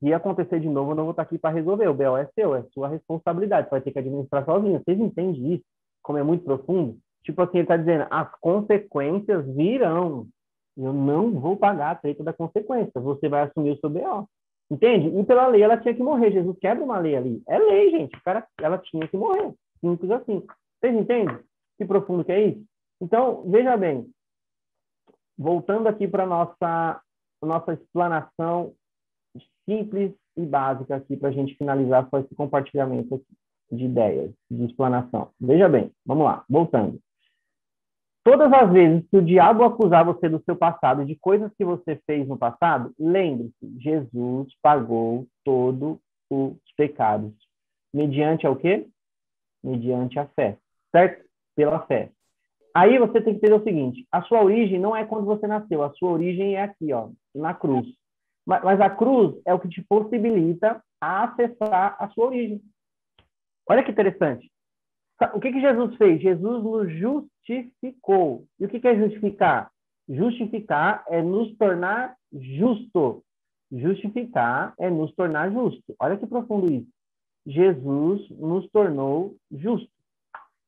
se acontecer de novo, eu não vou estar aqui para resolver. O BO é seu, é sua responsabilidade. Você vai ter que administrar sozinho. Vocês entendem isso? Como é muito profundo? Tipo assim, ele está dizendo, as consequências virão. Eu não vou pagar a treta da consequência. Você vai assumir o seu BO. Entende? E pela lei, ela tinha que morrer. Jesus quebra uma lei ali. É lei, gente. O cara, ela tinha que morrer. Simples assim. Vocês entendem? Que profundo que é isso? Então, veja bem. Voltando aqui para a nossa explanação simples e básica aqui para a gente finalizar com esse compartilhamento aqui de ideias, de explanação. Veja bem, vamos lá, voltando. Todas as vezes que o diabo acusar você do seu passado, de coisas que você fez no passado, lembre-se, Jesus pagou todos os pecados. Mediante o quê? Mediante a fé, certo? Pela fé. Aí você tem que entender o seguinte, a sua origem não é quando você nasceu, a sua origem é aqui, ó, na cruz. Mas a cruz é o que te possibilita acessar a sua origem. Olha que interessante. O que Jesus fez? Jesus nos justificou. E o que é justificar? Justificar é nos tornar justo. Justificar é nos tornar justo. Olha que profundo isso. Jesus nos tornou justo.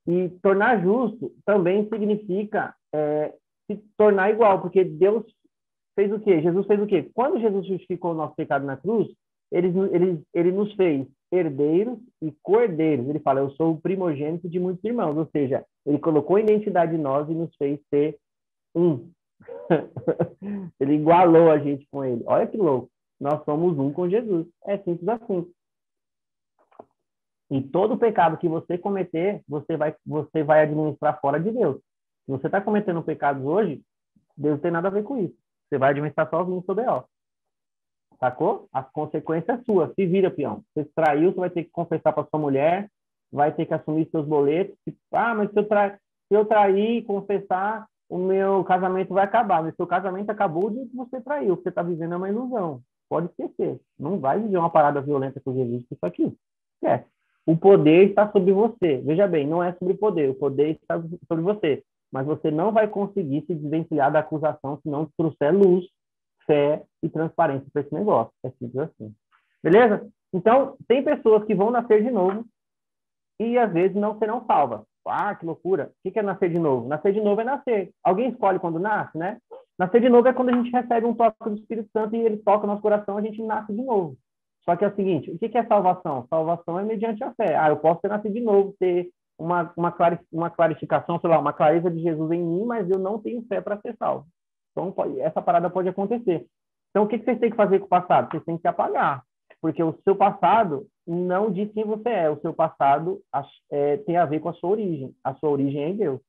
E tornar justo também significa se tornar igual, porque Deus fez o quê? Jesus fez o quê? Quando Jesus justificou o nosso pecado na cruz, ele nos fez herdeiros e cordeiros. Ele fala, eu sou o primogênito de muitos irmãos. Ou seja, ele colocou a identidade em nós e nos fez ser um. Ele igualou a gente com ele. Olha que louco. Nós somos um com Jesus. É simples assim. E todo pecado que você cometer, você vai administrar fora de Deus. Se você está cometendo pecados hoje, Deus não tem nada a ver com isso. Você vai administrar sozinho o seu BO. Sacou? As consequências suas. Se vira, peão. Você traiu, você vai ter que confessar para sua mulher, vai ter que assumir seus boletos. Mas se eu trair e confessar, o meu casamento vai acabar. Mas seu casamento acabou o dia que você traiu. O que você está vivendo é uma ilusão. Pode esquecer. Não vai viver uma parada violenta com Jesus com isso aqui. É. O poder está sobre você. Veja bem, não é sobre o poder está sobre você. Mas você não vai conseguir se desvencilhar da acusação se não trouxer luz, fé e transparência para esse negócio. É simples assim. Beleza? Então, tem pessoas que vão nascer de novo e, às vezes, não serão salvas. Ah, que loucura. O que é nascer de novo? Nascer de novo é nascer. Alguém escolhe quando nasce, né? Nascer de novo é quando a gente recebe um toque do Espírito Santo e ele toca no nosso coração, a gente nasce de novo. Só que é o seguinte, o que é salvação? Salvação é mediante a fé. Eu posso ter nascido de novo, ter uma clarificação, sei lá, uma clareza de Jesus em mim, mas eu não tenho fé para ser salvo. Então, essa parada pode acontecer. Então, o que vocês têm que fazer com o passado? Vocês têm que apagar. Porque o seu passado não diz quem você é. O seu passado tem a ver com a sua origem. A sua origem é em Deus.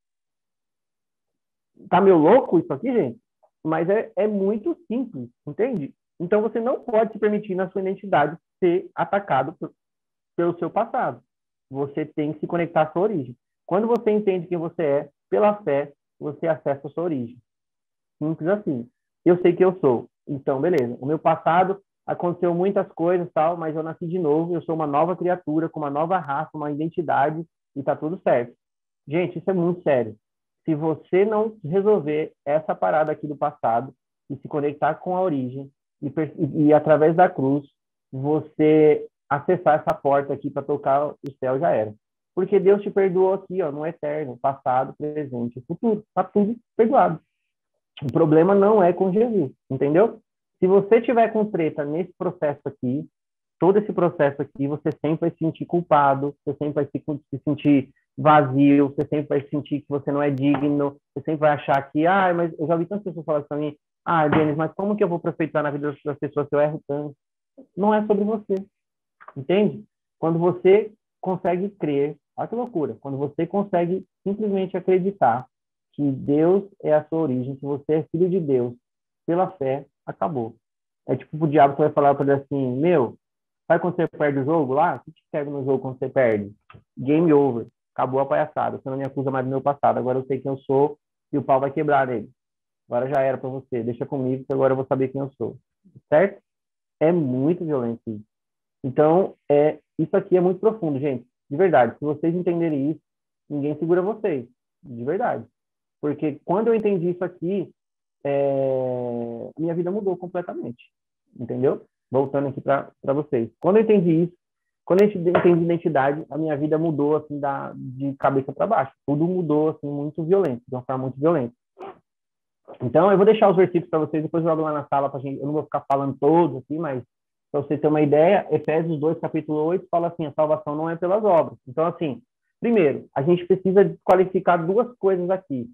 Tá meio louco isso aqui, gente? Mas é muito simples, entende? Então, você não pode se permitir, na sua identidade, ser atacado pelo seu passado. Você tem que se conectar à sua origem. Quando você entende quem você é, pela fé, você acessa a sua origem. Simples assim. Eu sei que eu sou. Então, beleza. O meu passado aconteceu muitas coisas, tal, mas eu nasci de novo, eu sou uma nova criatura, com uma nova raça, uma identidade, e tá tudo certo. Gente, isso é muito sério. Se você não resolver essa parada aqui do passado e se conectar com a origem, e através da cruz, você acessar essa porta aqui para tocar o céu, já era. Porque Deus te perdoou aqui, ó, no eterno, passado, presente e futuro. Está tudo perdoado. O problema não é com Jesus, entendeu? Se você tiver com treta nesse processo aqui, todo esse processo aqui, você sempre vai se sentir culpado, você sempre vai se sentir vazio, você sempre vai sentir que você não é digno, você sempre vai achar que, mas eu já vi tantas pessoas falando para mim, Denis, mas como que eu vou aproveitar na vida das pessoas se eu erro tanto? Não é sobre você, entende? Quando você consegue crer, olha que loucura, quando você consegue simplesmente acreditar que Deus é a sua origem, que você é filho de Deus, pela fé, acabou. É tipo o diabo que vai falar para ele assim, meu, sabe quando você perde o jogo lá? O que te serve no jogo quando você perde? Game over. Acabou a palhaçada. Você não me acusa mais do meu passado. Agora eu sei quem eu sou e o pau vai quebrar nele. Agora já era para você. Deixa comigo que agora eu vou saber quem eu sou. Certo? É muito violento isso. Então, isso aqui é muito profundo, gente. De verdade. Se vocês entenderem isso, ninguém segura vocês. De verdade. Porque quando eu entendi isso aqui, minha vida mudou completamente. Entendeu? Voltando aqui para vocês. Quando eu entendi isso, quando eu entendi identidade, a minha vida mudou assim de cabeça para baixo. Tudo mudou assim muito violento, de uma forma muito violenta. Então, eu vou deixar os versículos para vocês, depois eu jogo lá na sala para gente. Eu não vou ficar falando todos aqui, mas para você ter uma ideia, Efésios 2, capítulo 8, fala assim: a salvação não é pelas obras. Então, assim, primeiro, a gente precisa desqualificar duas coisas aqui.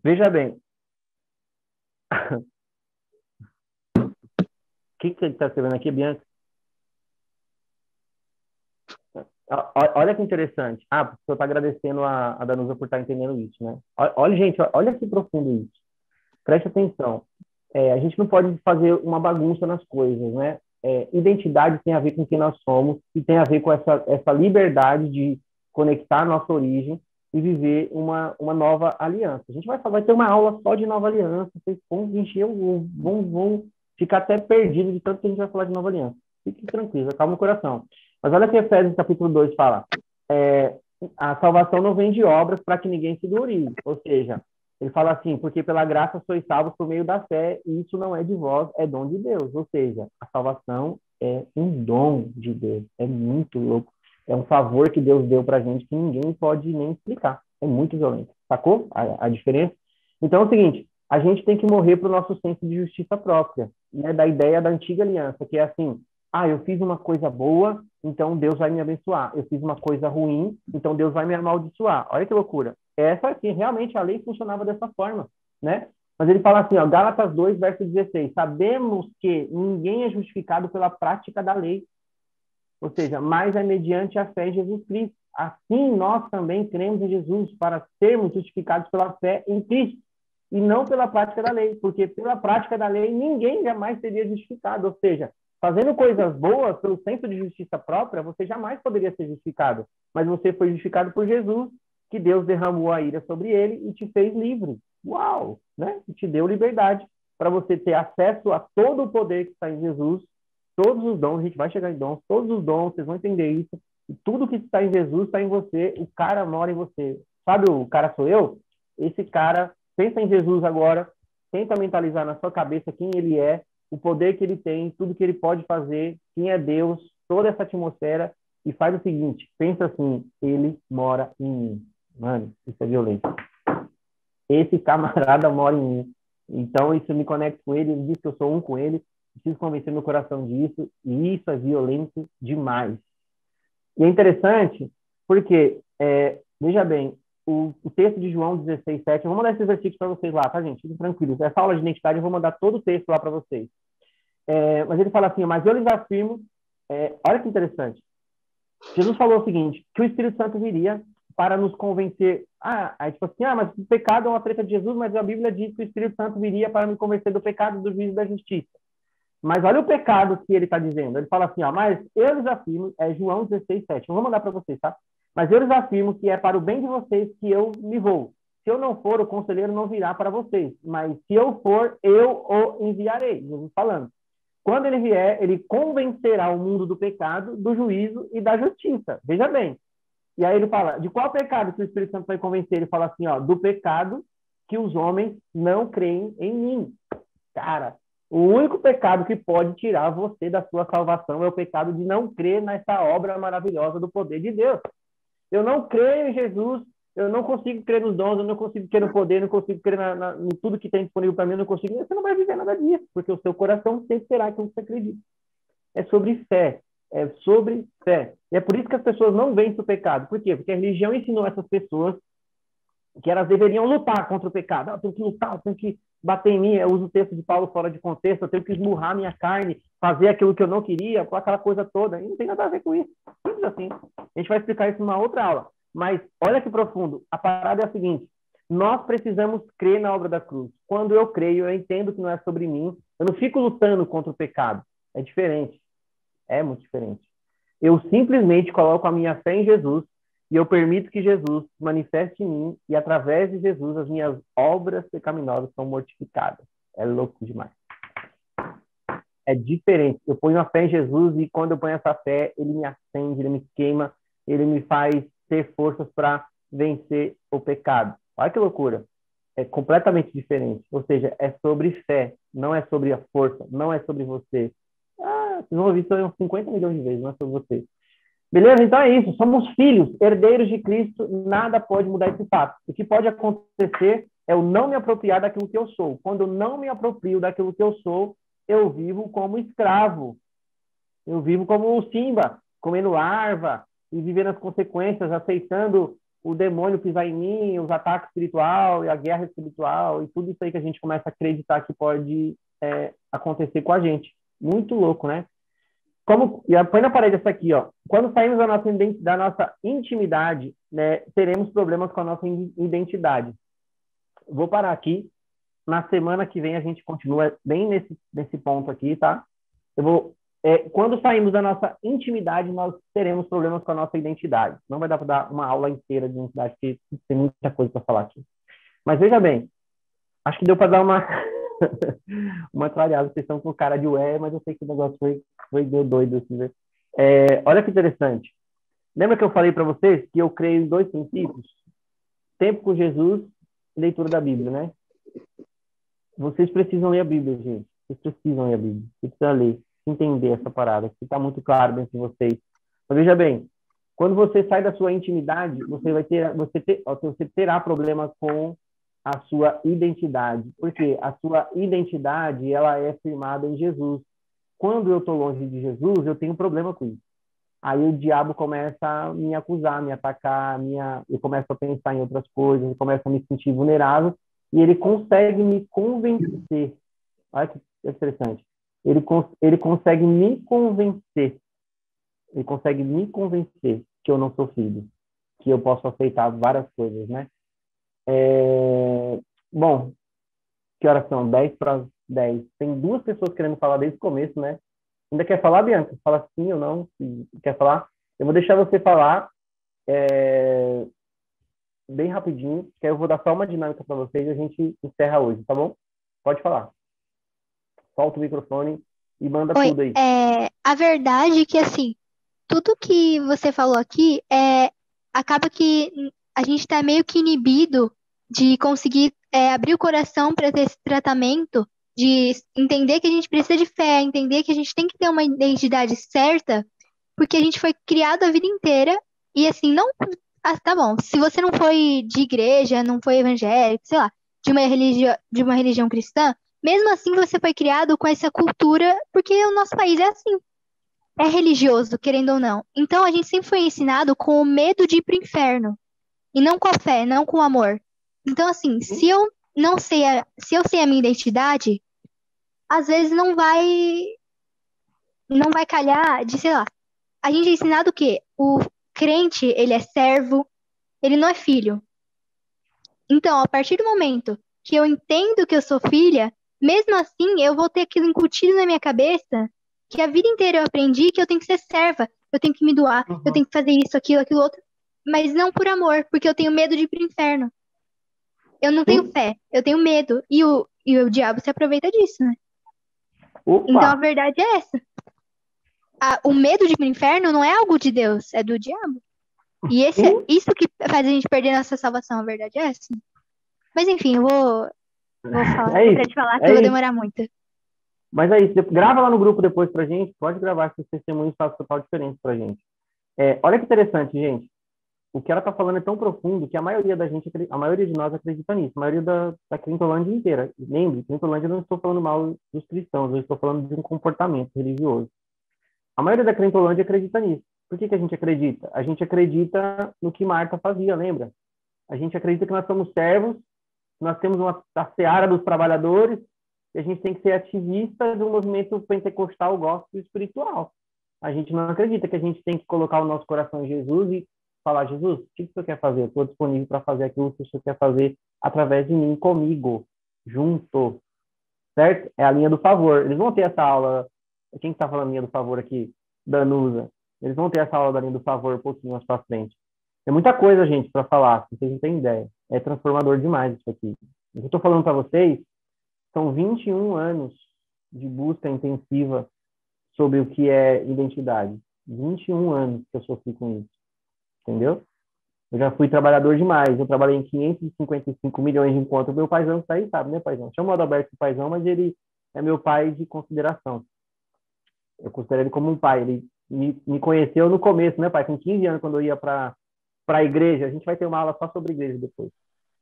Veja bem. O que você está escrevendo aqui, Bianca? Olha que interessante. O professor está agradecendo a Danusa por estar entendendo isso, né? Olha, gente, olha que profundo isso. Preste atenção. A gente não pode fazer uma bagunça nas coisas, né? Identidade tem a ver com quem nós somos e tem a ver com essa liberdade de conectar a nossa origem e viver uma nova aliança. A gente vai ter uma aula só de nova aliança. Vocês vão ficar até perdidos de tanto que a gente vai falar de nova aliança. Fique tranquilo, calma o coração. Mas olha que Efésios capítulo 2 fala: a salvação não vem de obras para que ninguém se glorie. Ou seja, ele fala assim: porque pela graça sois salvos por meio da fé, e isso não é de vós, é dom de Deus. Ou seja, a salvação é um dom de Deus. É muito louco. É um favor que Deus deu para a gente que ninguém pode nem explicar. É muito violento. Sacou a diferença? Então é o seguinte: a gente tem que morrer para o nosso senso de justiça própria, né? Da ideia da antiga aliança, que é assim: eu fiz uma coisa boa, então Deus vai me abençoar. Eu fiz uma coisa ruim, então Deus vai me amaldiçoar. Olha que loucura. Essa aqui, realmente, a lei funcionava dessa forma, né? Mas ele fala assim, Gálatas 2, verso 16: sabemos que ninguém é justificado pela prática da lei, ou seja, mas é mediante a fé em Jesus Cristo. Assim, nós também cremos em Jesus para sermos justificados pela fé em Cristo, e não pela prática da lei, porque pela prática da lei ninguém jamais seria justificado. Ou seja, fazendo coisas boas pelo senso de justiça própria, você jamais poderia ser justificado, mas você foi justificado por Jesus, que Deus derramou a ira sobre ele e te fez livre. Uau! Né? E te deu liberdade para você ter acesso a todo o poder que está em Jesus, todos os dons. A gente vai chegar em dons, todos os dons, vocês vão entender isso. E tudo que está em Jesus está em você, o cara mora em você. Sabe o cara sou eu? Esse cara, pensa em Jesus agora, tenta mentalizar na sua cabeça quem ele é, o poder que ele tem, tudo que ele pode fazer, quem é Deus, toda essa atmosfera, e faz o seguinte: pensa assim, ele mora em mim. Mano, isso é violento. Esse camarada mora em mim. Então, isso me conecta com ele, ele diz que eu sou um com ele, preciso convencer meu coração disso, e isso é violento demais. E é interessante, porque, veja bem, o texto de João 16, 7, eu vou mandar esses versículos para vocês lá, tá, gente? Fiquem tranquilos. Essa aula de identidade eu vou mandar todo o texto lá para vocês. Mas ele fala assim: mas eu lhes afirmo, olha que interessante. Jesus falou o seguinte, que o Espírito Santo viria para nos convencer. Tipo assim, mas o pecado é uma treta de Jesus, mas a Bíblia diz que o Espírito Santo viria para me convencer do pecado, do juízo e da justiça. Mas olha o pecado que ele está dizendo. Ele fala assim, mas eu lhes afirmo, João 16, 7. Eu vou mandar para vocês, tá? Mas eu lhes afirmo que é para o bem de vocês que eu me vou. Se eu não for, o conselheiro não virá para vocês. Mas se eu for, eu o enviarei. Jesus falando. Quando ele vier, ele convencerá o mundo do pecado, do juízo e da justiça. Veja bem. E aí ele fala, de qual pecado que o Espírito Santo vai convencer? Ele fala assim, do pecado que os homens não creem em mim. Cara, o único pecado que pode tirar você da sua salvação é o pecado de não crer nessa obra maravilhosa do poder de Deus. Eu não creio em Jesus, eu não consigo crer nos dons, eu não consigo crer no poder, eu não consigo crer em tudo que tem disponível para mim, eu não consigo. Você não vai viver nada disso, porque o seu coração sempre será aquilo que você acredita. É sobre fé. É sobre fé. E é por isso que as pessoas não vencem o pecado. Por quê? Porque a religião ensinou essas pessoas que elas deveriam lutar contra o pecado. Eu tenho que lutar, eu tenho que bater em mim. Eu uso o texto de Paulo fora de contexto, eu tenho que esmurrar minha carne, fazer aquilo que eu não queria, aquela coisa toda. E não tem nada a ver com isso. Simples assim. A gente vai explicar isso numa outra aula. Mas olha que profundo. A parada é a seguinte: nós precisamos crer na obra da cruz. Quando eu creio, eu entendo que não é sobre mim. Eu não fico lutando contra o pecado. É diferente. É muito diferente. Eu simplesmente coloco a minha fé em Jesus e eu permito que Jesus se manifeste em mim e, através de Jesus, as minhas obras pecaminosas são mortificadas. É louco demais. É diferente. Eu ponho a fé em Jesus e, quando eu ponho essa fé, ele me acende, ele me queima, ele me faz ter forças para vencer o pecado. Olha que loucura. É completamente diferente. Ou seja, é sobre fé, não é sobre a força, não é sobre você. Vocês vão ouvir isso uns 50 milhões de vezes, não é sobre você. Beleza? Então é isso. Somos filhos, herdeiros de Cristo. Nada pode mudar esse fato. O que pode acontecer é eu não me apropriar daquilo que eu sou. Quando eu não me aproprio daquilo que eu sou, eu vivo como escravo. Eu vivo como o Simba, comendo larva e vivendo as consequências, aceitando o demônio pisar em mim, os ataques espirituais e a guerra espiritual e tudo isso aí que a gente começa a acreditar que pode acontecer com a gente. Muito louco, né? E põe na parede essa aqui, ó. Quando saímos da nossa intimidade, né, teremos problemas com a nossa identidade. Vou parar aqui. Na semana que vem a gente continua bem nesse ponto aqui, tá? Quando saímos da nossa intimidade, nós teremos problemas com a nossa identidade. Não vai dar para dar uma aula inteira de identidade, porque tem muita coisa para falar aqui. Mas veja bem, acho que deu para dar uma clareada. Vocês estão com cara de ué, mas eu sei que o negócio deu doido. Assim, né? Olha que interessante. Lembra que eu falei para vocês que eu creio em 2 princípios? Tempo com Jesus e leitura da Bíblia, né? Vocês precisam ler a Bíblia, gente. Vocês precisam ler a Bíblia. Vocês precisam ler, entender essa parada, que está muito claro dentro de vocês. Mas veja bem, quando você sai da sua intimidade, você terá problemas com a sua identidade. Porque a sua identidade, ela é firmada em Jesus. Quando eu estou longe de Jesus, eu tenho problema com isso. Aí o diabo começa a me acusar, me atacar, eu começo a pensar em outras coisas, eu começo a me sentir vulnerável, e ele consegue me convencer. Olha que interessante. Ele consegue me convencer. Ele consegue me convencer que eu não sou filho, que eu posso aceitar várias coisas, né? Bom, que horas são? 10:10. Tem 2 pessoas querendo falar desde o começo, né? Ainda quer falar, Bianca? Fala sim ou não, se quer falar. Eu vou deixar você falar bem rapidinho, que aí eu vou dar só uma dinâmica para vocês e a gente encerra hoje, tá bom? Pode falar. Solta o microfone e manda tudo aí. A verdade é que, assim, tudo que você falou aqui acaba que a gente está meio que inibido de conseguir abrir o coração para ter esse tratamento, de entender que a gente precisa de fé, entender que a gente tem que ter uma identidade certa, porque a gente foi criado a vida inteira e, assim, não... tá bom, se você não foi de igreja, não foi evangélico, sei lá, de uma religião cristã, mesmo assim você foi criado com essa cultura, porque o nosso país é assim. É religioso, querendo ou não. Então a gente sempre foi ensinado com o medo de ir pro inferno. E não com a fé, não com o amor. Então, assim, se eu sei a minha identidade, às vezes não vai calhar de, sei lá. A gente é ensinado o quê? O crente, ele é servo, ele não é filho. Então, a partir do momento que eu entendo que eu sou filha, mesmo assim, eu vou ter aquilo incutido na minha cabeça, que a vida inteira eu aprendi que eu tenho que ser serva, eu tenho que me doar, eu tenho que fazer isso, aquilo outro, mas não por amor, porque eu tenho medo de ir pro inferno. Eu não tenho fé, eu tenho medo, e o diabo se aproveita disso, né? Opa. Então a verdade é essa. O medo de ir pro inferno não é algo de Deus, é do diabo. E isso que faz a gente perder nossa salvação, a verdade é essa. Mas enfim, eu vou falar, pra te falar que eu vou demorar muito. Mas é isso, grava lá no grupo depois pra gente, pode gravar, que os testemunhos fazem total diferença pra gente. Olha que interessante, gente. O que ela tá falando é tão profundo que a maioria de nós acredita nisso, a maioria da Crentolândia inteira. Lembre, Crentolândia, eu não estou falando mal dos cristãos, eu estou falando de um comportamento religioso. A maioria da Crentolândia acredita nisso. Por que a gente acredita? A gente acredita no que Marta fazia, lembra? A gente acredita que nós somos servos, nós temos a seara dos trabalhadores, e a gente tem que ser ativista de um movimento pentecostal, gospel espiritual. A gente não acredita que a gente tem que colocar o nosso coração em Jesus e falar, Jesus, o que o Senhor quer fazer? Eu estou disponível para fazer aquilo que o Senhor quer fazer através de mim, comigo, junto, certo? É a linha do favor. Eles vão ter essa aula. Quem está falando linha do favor aqui? Danusa. Eles vão ter essa aula da linha do favor um pouquinho mais para frente. Tem muita coisa, gente, para falar, vocês não têm ideia. É transformador demais isso aqui. O que eu estou falando para vocês são 21 anos de busca intensiva sobre o que é identidade. 21 anos que eu sofri com isso. Entendeu? Eu já fui trabalhador demais. Eu trabalhei em 555 milhões de encontros. Meu paizão está aí, sabe, né, paizão? Chama o Adalberto de paizão, mas ele é meu pai de consideração. Eu considero ele como um pai. Ele me conheceu no começo, né, pai? Com 15 anos, quando eu ia para a igreja. A gente vai ter uma aula só sobre igreja depois.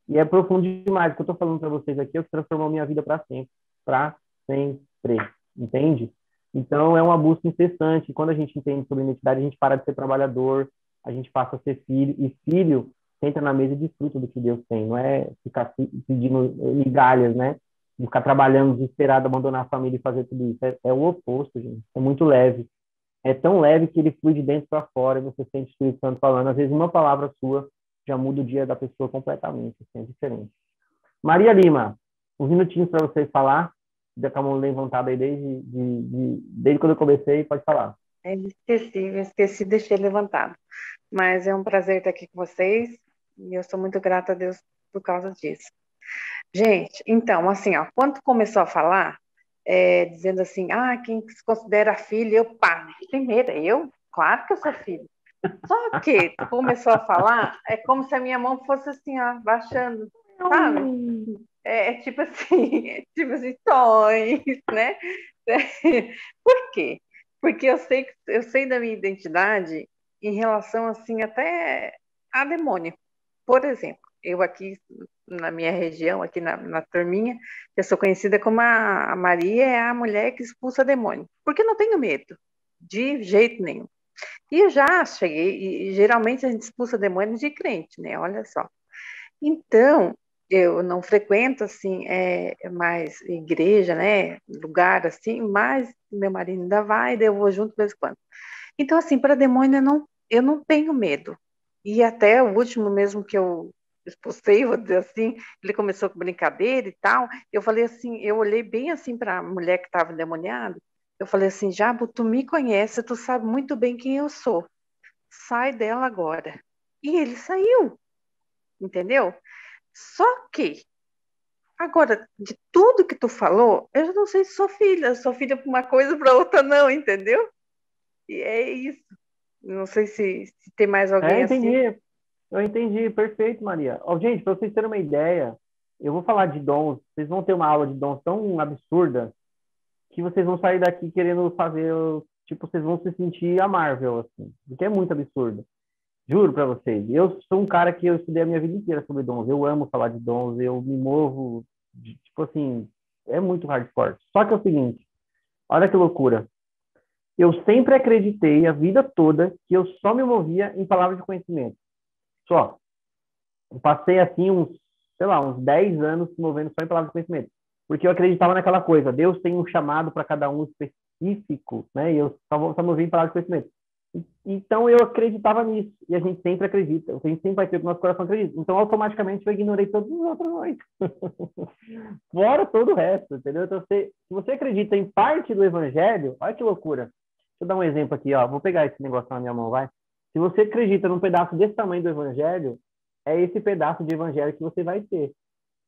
E é profundo demais. O que eu estou falando para vocês aqui é o que transformou minha vida para sempre. Para sempre. Entende? Então, é uma busca incessante. Quando a gente entende sobre identidade, a gente para de ser trabalhador, a gente passa a ser filho, e filho senta na mesa e desfruta do que Deus tem, não é ficar pedindo migalhas, né? De ficar trabalhando desesperado, abandonar a família e fazer tudo isso. É o oposto, gente. É muito leve. É tão leve que ele flui de dentro para fora, e você sente o Espírito Santo falando. Às vezes, uma palavra sua já muda o dia da pessoa completamente, assim, é diferente. Maria Lima, uns minutinhos para você falar, com a mão levantada aí desde quando eu comecei, pode falar. Esqueci, deixei levantado. Mas é um prazer estar aqui com vocês e eu sou muito grata a Deus por causa disso. Gente, então, assim, ó, quando começou a falar, dizendo assim, quem se considera filho, primeiro, eu? Claro que eu sou filho. Só que começou a falar, é como se a minha mão fosse assim, ó, baixando, sabe? Tipo assim, tons, né? Por quê? Porque eu sei da minha identidade em relação, assim, até a demônio. Por exemplo, eu aqui na minha região, aqui na turminha, eu sou conhecida como a Maria é a mulher que expulsa demônio. Porque eu não tenho medo, de jeito nenhum. E eu já cheguei, e geralmente a gente expulsa demônio de crente, né? Olha só. Então, eu não frequento, assim, mais igreja, né? Lugar assim, mas meu marido ainda vai, daí eu vou junto de vez em quando. Então, assim, para demônio eu não tenho medo. E até o último mesmo que eu expulsei, vou dizer assim, ele começou com brincadeira e tal. Eu falei assim, eu olhei bem assim para a mulher que estava endemoniada. Eu falei assim, Jabo, tu me conhece, tu sabe muito bem quem eu sou. Sai dela agora. E ele saiu, entendeu? Só que, agora, de tudo que tu falou, eu já não sei se sou filha para uma coisa para outra não, entendeu? E é isso. Não sei se tem mais alguém entendi. assim. Eu entendi, perfeito, Maria. Gente, para vocês terem uma ideia, eu vou falar de dons, vocês vão ter uma aula de dons tão absurda que vocês vão sair daqui querendo fazer, tipo, vocês vão se sentir a Marvel, assim, porque é muito absurdo. Juro para vocês. Eu sou um cara que eu estudei a minha vida inteira sobre dons. Eu amo falar de dons, eu me movo, tipo assim, é muito hardcore. Só que é o seguinte, olha que loucura. Eu sempre acreditei a vida toda que eu só me movia em palavras de conhecimento. Só. Eu passei assim uns 10 anos se movendo só em palavras de conhecimento. Porque eu acreditava naquela coisa, Deus tem um chamado para cada um específico, né? E eu só movi em palavras de conhecimento. Então eu acreditava nisso, e a gente sempre acredita, a gente sempre vai ter o que o nosso coração acredita. Então automaticamente eu ignorei todos os outros oito. Fora todo o resto, entendeu? Então, se você acredita em parte do evangelho, olha que loucura. Deixa eu dar um exemplo aqui, ó. Vou pegar esse negócio na minha mão, vai. Se você acredita num pedaço desse tamanho do evangelho, é esse pedaço de evangelho que você vai ter.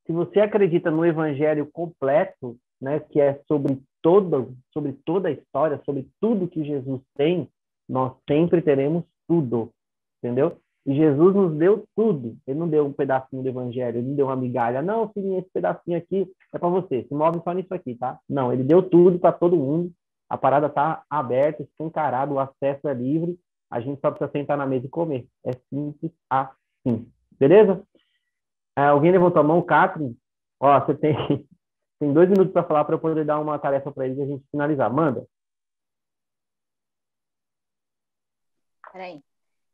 Se você acredita no evangelho completo, né, que é sobre toda a história, sobre tudo que Jesus tem, nós sempre teremos tudo, entendeu? E Jesus nos deu tudo. Ele não deu um pedacinho do evangelho, ele não deu uma migalha. Não, filhinho, esse pedacinho aqui é para você. Se move só nisso aqui, tá? Não, ele deu tudo para todo mundo. A parada está aberta, escancarada, o acesso é livre. A gente só precisa sentar na mesa e comer. É simples assim. Beleza? Alguém levantou a mão? Catherine? Ó, você tem 2 minutos para falar para eu poder dar uma tarefa para eles e a gente finalizar. Manda. Peraí.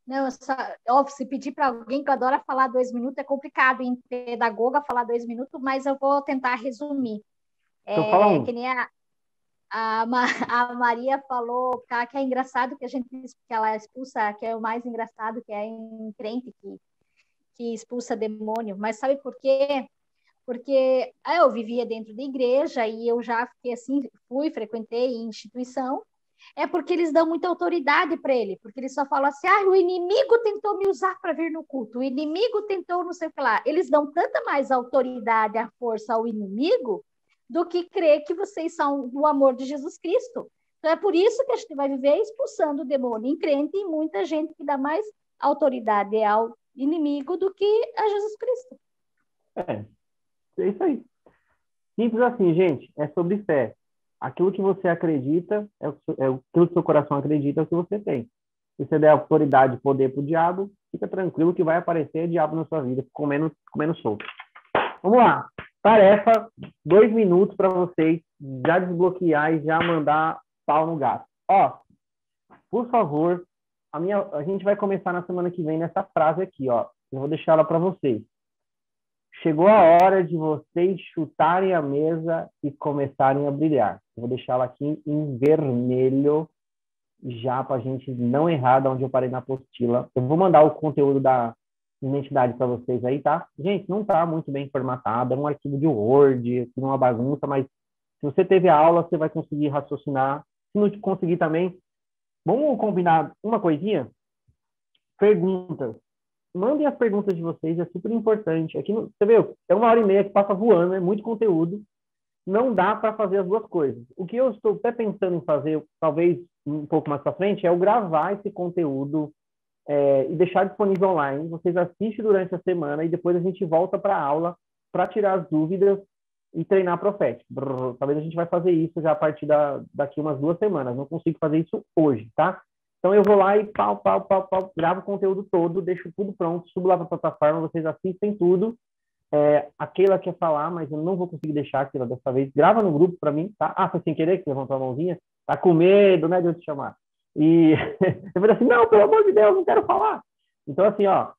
Não, se pedir para alguém que adora falar 2 minutos, é complicado em pedagoga falar 2 minutos, mas eu vou tentar resumir. Então fala um. Que nem A Maria falou que é engraçado que que ela expulsa, que é o mais engraçado, que é em crente que expulsa demônio. Mas sabe por quê? Porque eu vivia dentro da igreja e eu já fiquei assim, frequentei instituição. É porque eles dão muita autoridade para ele, porque eles só falam assim: o inimigo tentou me usar para vir no culto, o inimigo tentou não sei o que lá. Eles dão tanta mais autoridade, a força ao inimigo, do que crer que vocês são do amor de Jesus Cristo. Então é por isso que a gente vai viver expulsando o demônio em crente e muita gente que dá mais autoridade ao inimigo do que a Jesus Cristo. É isso aí. Simples assim, gente. É sobre fé. Aquilo que você acredita, aquilo que seu coração acredita é o que você tem. Se você der autoridade e poder para o diabo, fica tranquilo que vai aparecer diabo na sua vida, comendo solto. Vamos lá. Tarefa, 2 minutos para vocês já desbloquear e já mandar pau no gato. Por favor, a gente vai começar na semana que vem nessa frase aqui, ó. Eu vou deixar ela para vocês. Chegou a hora de vocês chutarem a mesa e começarem a brilhar. Eu vou deixar ela aqui em vermelho, já para a gente não errar de onde eu parei na apostila. Eu vou mandar o conteúdo da identidade para vocês aí, tá? Gente, não tá muito bem formatado, é um arquivo de Word, é uma bagunça, mas se você teve a aula, você vai conseguir raciocinar. Se não conseguir também, vamos combinar uma coisinha? Perguntas. Mandem as perguntas de vocês, é super importante. Aqui, você vê, é 1h30 que passa voando, é muito conteúdo. Não dá para fazer as duas coisas. O que eu estou até pensando em fazer, talvez um pouco mais para frente, é eu gravar esse conteúdo e deixar disponível online. Vocês assistem durante a semana e depois a gente volta para a aula para tirar as dúvidas e treinar profético. Talvez a gente vai fazer isso já a partir daqui umas 2 semanas. Não consigo fazer isso hoje, tá? Então, eu vou lá e gravo o conteúdo todo, deixo tudo pronto, subo lá para a plataforma, vocês assistem tudo. A Keila quer falar, mas eu não vou conseguir deixar a Keila dessa vez. Grava no grupo para mim, tá? Foi sem querer que levantou a mãozinha. Tá com medo, né, de eu te chamar. E eu falei assim, não, pelo amor de Deus, não quero falar. Então, assim, acho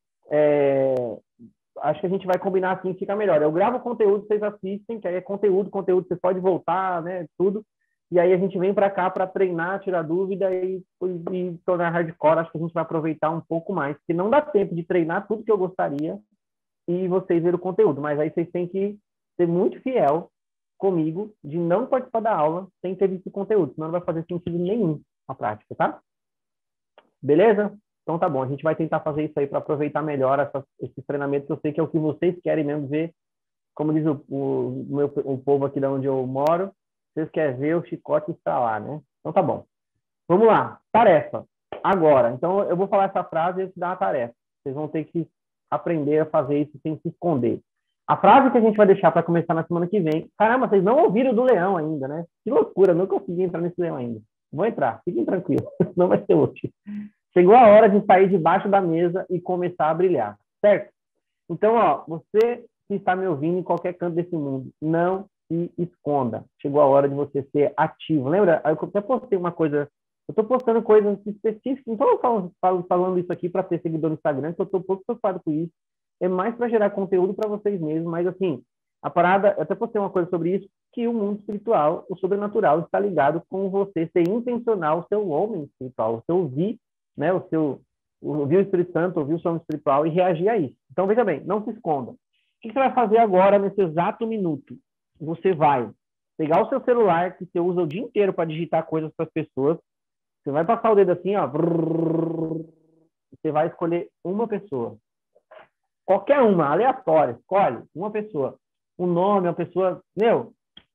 que a gente vai combinar assim, fica melhor. Eu gravo o conteúdo, vocês assistem, que aí é conteúdo, você pode voltar, né, tudo. E aí a gente vem para cá para treinar, tirar dúvida e tornar hardcore. Acho que a gente vai aproveitar um pouco mais, porque não dá tempo de treinar tudo que eu gostaria e vocês verem o conteúdo. Mas aí vocês têm que ser muito fiel comigo de não participar da aula sem ter visto o conteúdo, senão não vai fazer sentido nenhum na prática, tá? Beleza? Então tá bom, a gente vai tentar fazer isso aí para aproveitar melhor esses treinamentos, que eu sei que é o que vocês querem mesmo ver. Como diz o povo aqui de onde eu moro, vocês querem ver o chicote estralar, né? Então tá bom. Vamos lá. Tarefa. Agora. Então eu vou falar essa frase e eu te dar uma tarefa. Vocês vão ter que aprender a fazer isso sem se esconder. A frase que a gente vai deixar para começar na semana que vem. Caramba, vocês não ouviram do leão ainda, né? Que loucura, não consegui entrar nesse leão ainda. Vou entrar, fiquem tranquilos. Não vai ser hoje. Chegou a hora de sair debaixo da mesa e começar a brilhar. Certo? Então, você que está me ouvindo em qualquer canto desse mundo, não se esconda. Chegou a hora de você ser ativo. Lembra? Eu até postei uma coisa. Eu estou postando coisas específicas. Não estou falando isso aqui para ter seguidor no Instagram, que eu estou um pouco preocupado com isso. É mais para gerar conteúdo para vocês mesmos. Mas, assim, a parada... Eu até postei uma coisa sobre isso, que o mundo espiritual, o sobrenatural, está ligado com você ser intencional, o seu homem espiritual, o seu ouvir, né? Ouvir o Espírito Santo, ouvir o som espiritual e reagir a isso. Então, veja bem, não se esconda. O que você vai fazer agora, nesse exato minuto? Você vai pegar o seu celular, que você usa o dia inteiro para digitar coisas para as pessoas. Você vai passar o dedo assim, ó. Você vai escolher uma pessoa. Qualquer uma, aleatória. Escolhe uma pessoa. O nome, uma pessoa...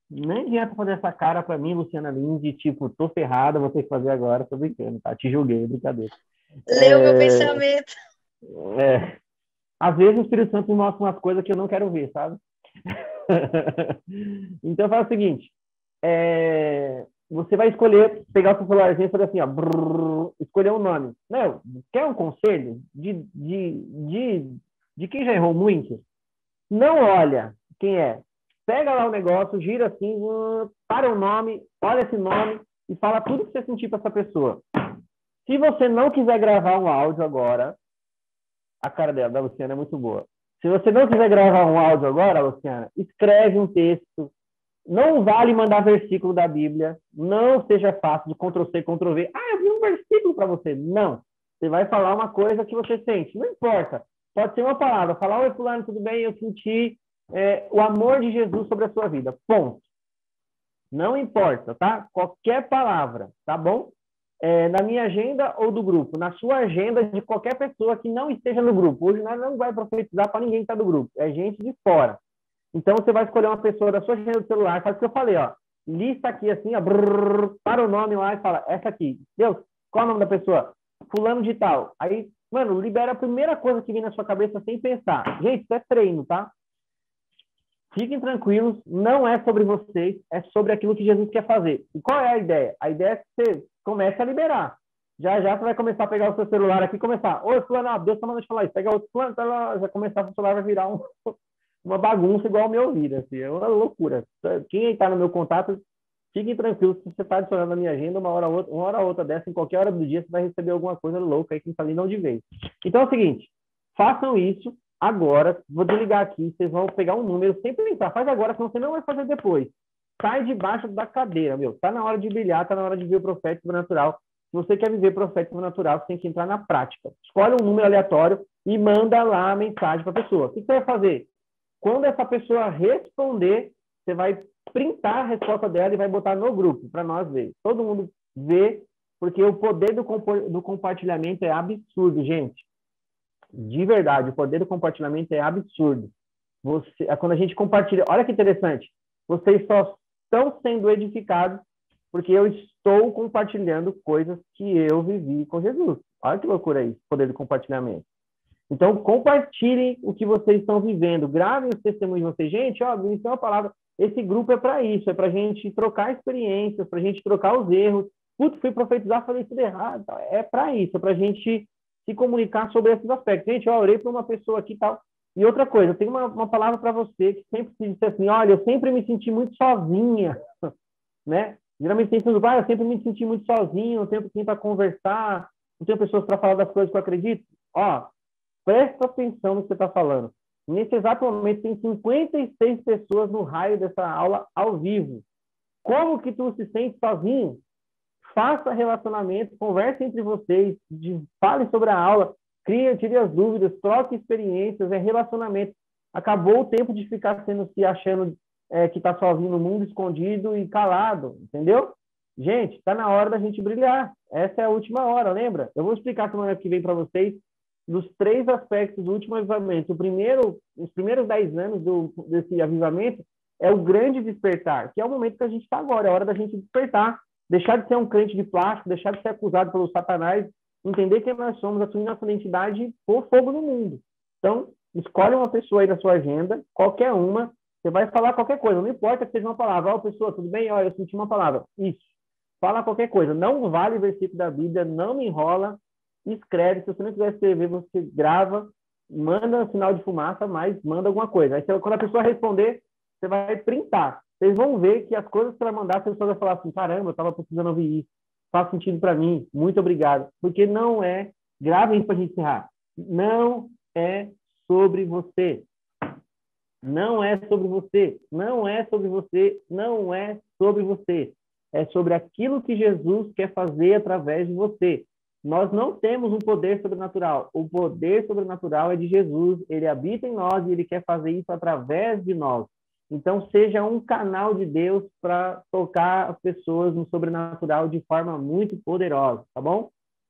nem adianta fazer essa cara para mim, Luciana Lins, tipo, tô ferrada, vou ter que fazer agora. Tô brincando, tá? Te julguei, brincadeira. Leu meu pensamento. Às vezes o Espírito Santo me mostra umas coisas que eu não quero ver, sabe? Então faz o seguinte, você vai escolher, pegar o seu celularzinho e fazer assim, ó, escolher um nome. Não, quer um conselho de quem já errou muito? Não olha quem é. Pega lá o negócio, gira assim, para o nome, olha esse nome e fala tudo que você sentir para essa pessoa. Se você não quiser gravar um áudio agora, a cara dela, da Luciana, é muito boa. Se você não quiser gravar um áudio agora, Luciana, escreve um texto, Não vale mandar versículo da Bíblia. Não seja fácil de Ctrl+C, Ctrl+V. Ah, eu vi um versículo para você. Não. Você vai falar uma coisa que você sente. Não importa. Pode ser uma palavra. Falar, oi, fulano, tudo bem? Eu senti o amor de Jesus sobre a sua vida. Ponto. Não importa, tá? Qualquer palavra, tá bom? Na minha agenda ou do grupo. Na sua agenda de qualquer pessoa que não esteja no grupo. Hoje nós não vai profetizar para ninguém que está do grupo. É gente de fora. Então, você vai escolher uma pessoa da sua agenda do celular, faz o que eu falei, ó. Lista aqui assim, ó, para o nome lá e fala, essa aqui. Deus, qual é o nome da pessoa? Fulano de tal. Aí, mano, libera a primeira coisa que vem na sua cabeça sem pensar. Gente, isso é treino, tá? Fiquem tranquilos, não é sobre vocês, é sobre aquilo que Jesus quer fazer. E qual é a ideia? A ideia é que você comece a liberar. Já você vai começar a pegar o seu celular aqui e começar. Ô, fulano, Deus tá mandando te falar isso. Pega outro fulano, já começar, o celular vai virar uma bagunça igual ao meu vida, assim, é uma loucura. Quem está no meu contato, fiquem tranquilos, se você está adicionando na minha agenda, uma hora ou outra dessa, em qualquer hora do dia, você vai receber alguma coisa louca aí que está ali não de vez. Então é o seguinte, façam isso agora, vou desligar aqui, vocês vão pegar um número, sem pensar, faz agora, senão você não vai fazer depois. Sai debaixo da cadeira, meu, tá na hora de brilhar, tá na hora de ver o profético sobrenatural. Se você quer viver profético sobrenatural, você tem que entrar na prática. Escolhe um número aleatório e manda lá a mensagem para a pessoa. O que você vai fazer? Quando essa pessoa responder, você vai printar a resposta dela e vai botar no grupo, para nós ver. Todo mundo vê, porque o poder do compartilhamento é absurdo, gente. De verdade, o poder do compartilhamento é absurdo. Quando a gente compartilha, olha que interessante, vocês só estão sendo edificados porque eu estou compartilhando coisas que eu vivi com Jesus. Olha que loucura isso, o poder do compartilhamento. Então, compartilhem o que vocês estão vivendo. Gravem os testemunhos de vocês. Gente, ó, isso é uma palavra. Esse grupo é para isso. É para a gente trocar experiências, para a gente trocar os erros. Putz, fui profetizar, falei tudo errado. É para isso. É para a gente se comunicar sobre esses aspectos. Gente, ó, orei para uma pessoa aqui e tal. E outra coisa, eu tenho uma palavra para você que sempre se diz assim, olha, eu sempre me senti muito sozinha, né? Geralmente tem sido, eu sempre me senti muito sozinho, não tenho quem para conversar, não tenho pessoas para falar das coisas que eu acredito. Ó, presta atenção no que você está falando. Nesse exato momento, tem 56 pessoas no raio dessa aula ao vivo. Como que tu se sente sozinho? Faça relacionamento, converse entre vocês, fale sobre a aula, tire as dúvidas, troque experiências, relacionamento. Acabou o tempo de ficar se achando que está sozinho no mundo, escondido e calado, entendeu? Gente, está na hora da gente brilhar. Essa é a última hora, lembra? Eu vou explicar semana que vem para vocês dos 3 aspectos do último avivamento. Os primeiros 10 anos desse avivamento é o grande despertar, que é o momento que a gente está agora, é a hora da gente despertar, deixar de ser um crente de plástico, deixar de ser acusado pelo Satanás, entender quem nós somos, assumir nossa identidade e pôr fogo no mundo. Então, escolhe uma pessoa aí da sua agenda, qualquer uma, você vai falar qualquer coisa, não importa que seja uma palavra. Ó, pessoa, tudo bem? Ó, eu senti uma palavra. Isso. Fala qualquer coisa. Não vale versículo da Bíblia, não me enrola, escreve. Se você não quiser escrever, você grava, manda um sinal de fumaça, mas manda alguma coisa. Aí, quando a pessoa responder, você vai printar. Vocês vão ver que as coisas que ela mandar, a pessoa vai falar assim, caramba, eu estava precisando ouvir isso. Faz sentido para mim. Muito obrigado. Porque não é... Gravem isso para a gente encerrar. Não é sobre você. Não é sobre você. Não é sobre você. Não é sobre você. É sobre aquilo que Jesus quer fazer através de você. Nós não temos um poder sobrenatural. O poder sobrenatural é de Jesus. Ele habita em nós e ele quer fazer isso através de nós. Então, seja um canal de Deus para tocar as pessoas no sobrenatural de forma muito poderosa, tá bom?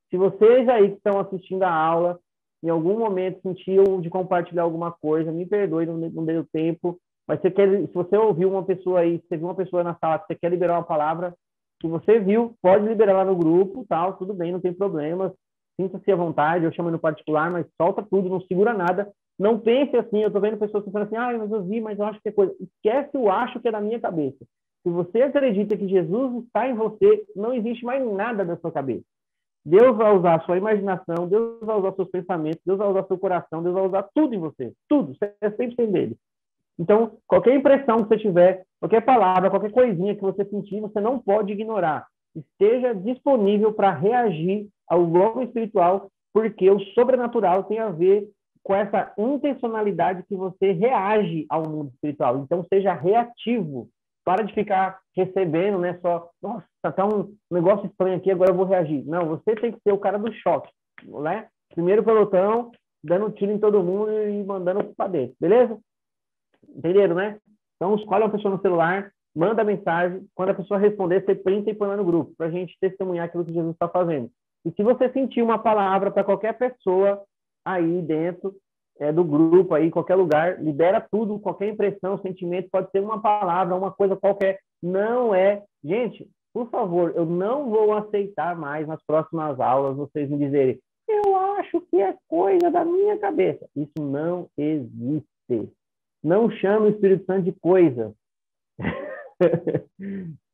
Se vocês aí que estão assistindo a aula, em algum momento sentiu de compartilhar alguma coisa, me perdoe, não deu tempo, mas se você ouviu uma pessoa aí, você viu uma pessoa na sala que você quer liberar uma palavra, que você viu, pode liberar lá no grupo, tal, tudo bem, não tem problema, sinta-se à vontade, eu chamo no particular, mas solta tudo, não segura nada. Não pense assim, eu estou vendo pessoas pensando assim, mas eu vi, mas eu acho que é coisa. Esquece o acho que é da minha cabeça. Se você acredita que Jesus está em você, não existe mais nada da sua cabeça. Deus vai usar a sua imaginação, Deus vai usar seus pensamentos, Deus vai usar seu coração, Deus vai usar tudo em você. Tudo, você é 100% dele. Então, qualquer impressão que você tiver, qualquer palavra, qualquer coisinha que você sentir, você não pode ignorar. Esteja disponível para reagir ao globo espiritual, porque o sobrenatural tem a ver com essa intencionalidade que você reage ao mundo espiritual. Então, seja reativo. Para de ficar recebendo, né? Só, nossa, tá um negócio estranho aqui, agora eu vou reagir. Não, você tem que ser o cara do choque, né? Primeiro pelotão, dando tiro em todo mundo e mandando para dentro, beleza? Entenderam, né? Então, escolhe uma pessoa no celular, manda mensagem. Quando a pessoa responder, você printa e põe lá no grupo, para a gente testemunhar aquilo que Jesus está fazendo. E se você sentir uma palavra para qualquer pessoa aí dentro do grupo, aí, em qualquer lugar, libera tudo, qualquer impressão, sentimento, pode ser uma palavra, uma coisa qualquer. Não é... Gente, por favor, eu não vou aceitar mais nas próximas aulas vocês me dizerem eu acho que é coisa da minha cabeça. Isso não existe. Não chame o Espírito Santo de coisa.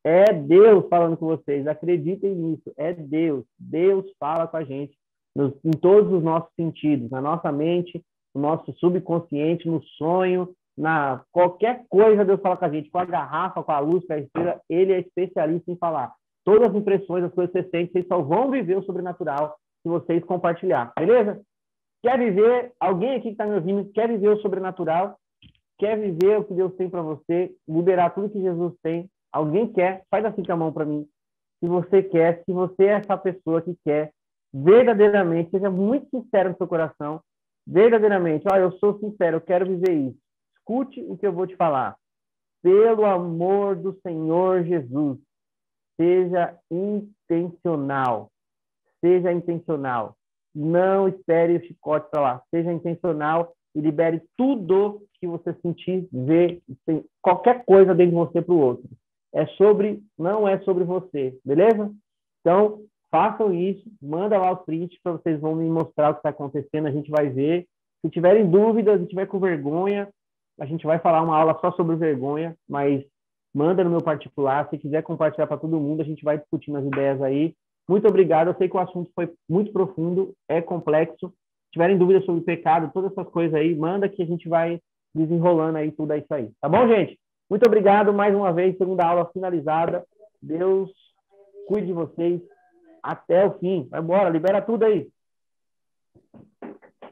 É Deus falando com vocês. Acreditem nisso. É Deus. Deus fala com a gente em todos os nossos sentidos. Na nossa mente, no nosso subconsciente, no sonho, na qualquer coisa Deus fala com a gente. Com a garrafa, com a luz, com a estrela. Ele é especialista em falar. Todas as impressões, as coisas que você sente, vocês só vão viver o sobrenatural se vocês compartilhar. Beleza? Quer viver? Alguém aqui que está me ouvindo quer viver o sobrenatural? Quer viver o que Deus tem para você, liberar tudo que Jesus tem? Alguém quer? Faz assim com a mão para mim. Se você quer, se você é essa pessoa que quer, verdadeiramente, seja muito sincero no seu coração, verdadeiramente, eu sou sincero, eu quero viver isso. Escute o que eu vou te falar. Pelo amor do Senhor Jesus, seja intencional. Seja intencional. Não espere o chicote para lá. Seja intencional e libere tudo que você sentir, ver, qualquer coisa dentro de você para o outro. Não é sobre você, beleza? Então, façam isso, manda lá os prints para vocês vão me mostrar o que está acontecendo, a gente vai ver. Se tiverem dúvidas, se tiver com vergonha, a gente vai falar uma aula só sobre vergonha, mas manda no meu particular, se quiser compartilhar para todo mundo, a gente vai discutindo as ideias aí. Muito obrigado, eu sei que o assunto foi muito profundo, é complexo. Se tiverem dúvidas sobre pecado, todas essas coisas aí, manda que a gente vai desenrolando aí tudo isso aí. Tá bom, gente? Muito obrigado mais uma vez, segunda aula finalizada. Deus cuide de vocês até o fim. Vai embora, libera tudo aí.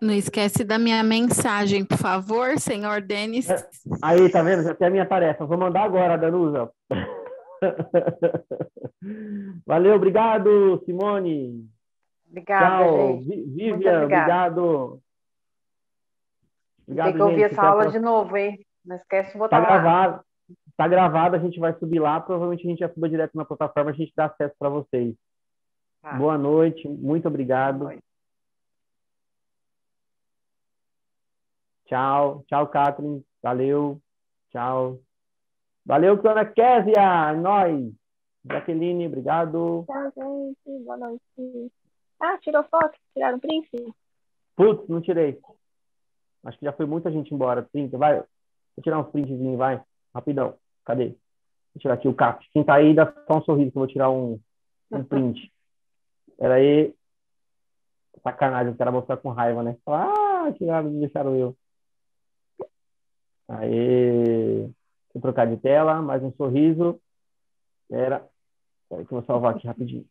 Não esquece da minha mensagem, por favor, senhor Denis. Aí, tá vendo? Já tem a minha tarefa. Vou mandar agora, Danusa. Valeu, obrigado, Simone. Obrigada, tchau, gente. Vivian, obrigado. Tem que ouvir essa aula de novo, hein? Não esquece de botar lá. Tá gravado, a gente vai subir lá, provavelmente a gente já suba direto na plataforma, a gente dá acesso para vocês. Tá. Boa noite, muito obrigado. Boa noite. Tchau, Catherine, valeu, tchau. Valeu, Clara Késia, nós. Jaqueline, obrigado. Tchau, gente, boa noite. Tirou foto? Tiraram print? Putz, não tirei. Acho que já foi muita gente embora. 30, vai. Vou tirar uns printzinhos, vai. Rapidão. Cadê? Vou tirar aqui o cap. Quem tá aí, dá só um sorriso que eu vou tirar um print. Pera aí. Sacanagem, o cara mostrar com raiva, né? Tiraram, deixaram eu. Aí. Deixa eu trocar de tela, mais um sorriso. Peraí que eu vou salvar aqui rapidinho.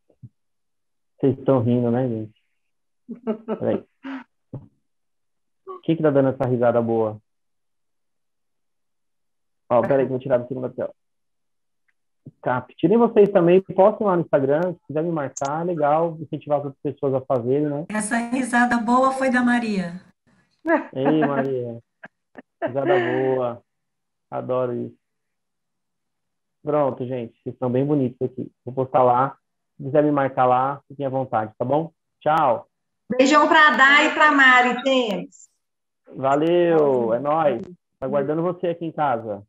Vocês estão rindo, né, gente? Peraí. Quem que tá dando essa risada boa? Peraí que eu vou tirar da segunda tela. Cap. Tirem vocês também, postem lá no Instagram, se quiser me marcar, legal, incentivar outras pessoas a fazerem, né? Essa risada boa foi da Maria. Ei, Maria. Risada boa. Adoro isso. Pronto, gente. Vocês estão bem bonitos aqui. Vou postar lá. Se quiser me marcar lá, fiquem à vontade, tá bom? Tchau. Beijão pra Dai e pra Mari, Tênis. Valeu, é nóis. Aguardando você aqui em casa.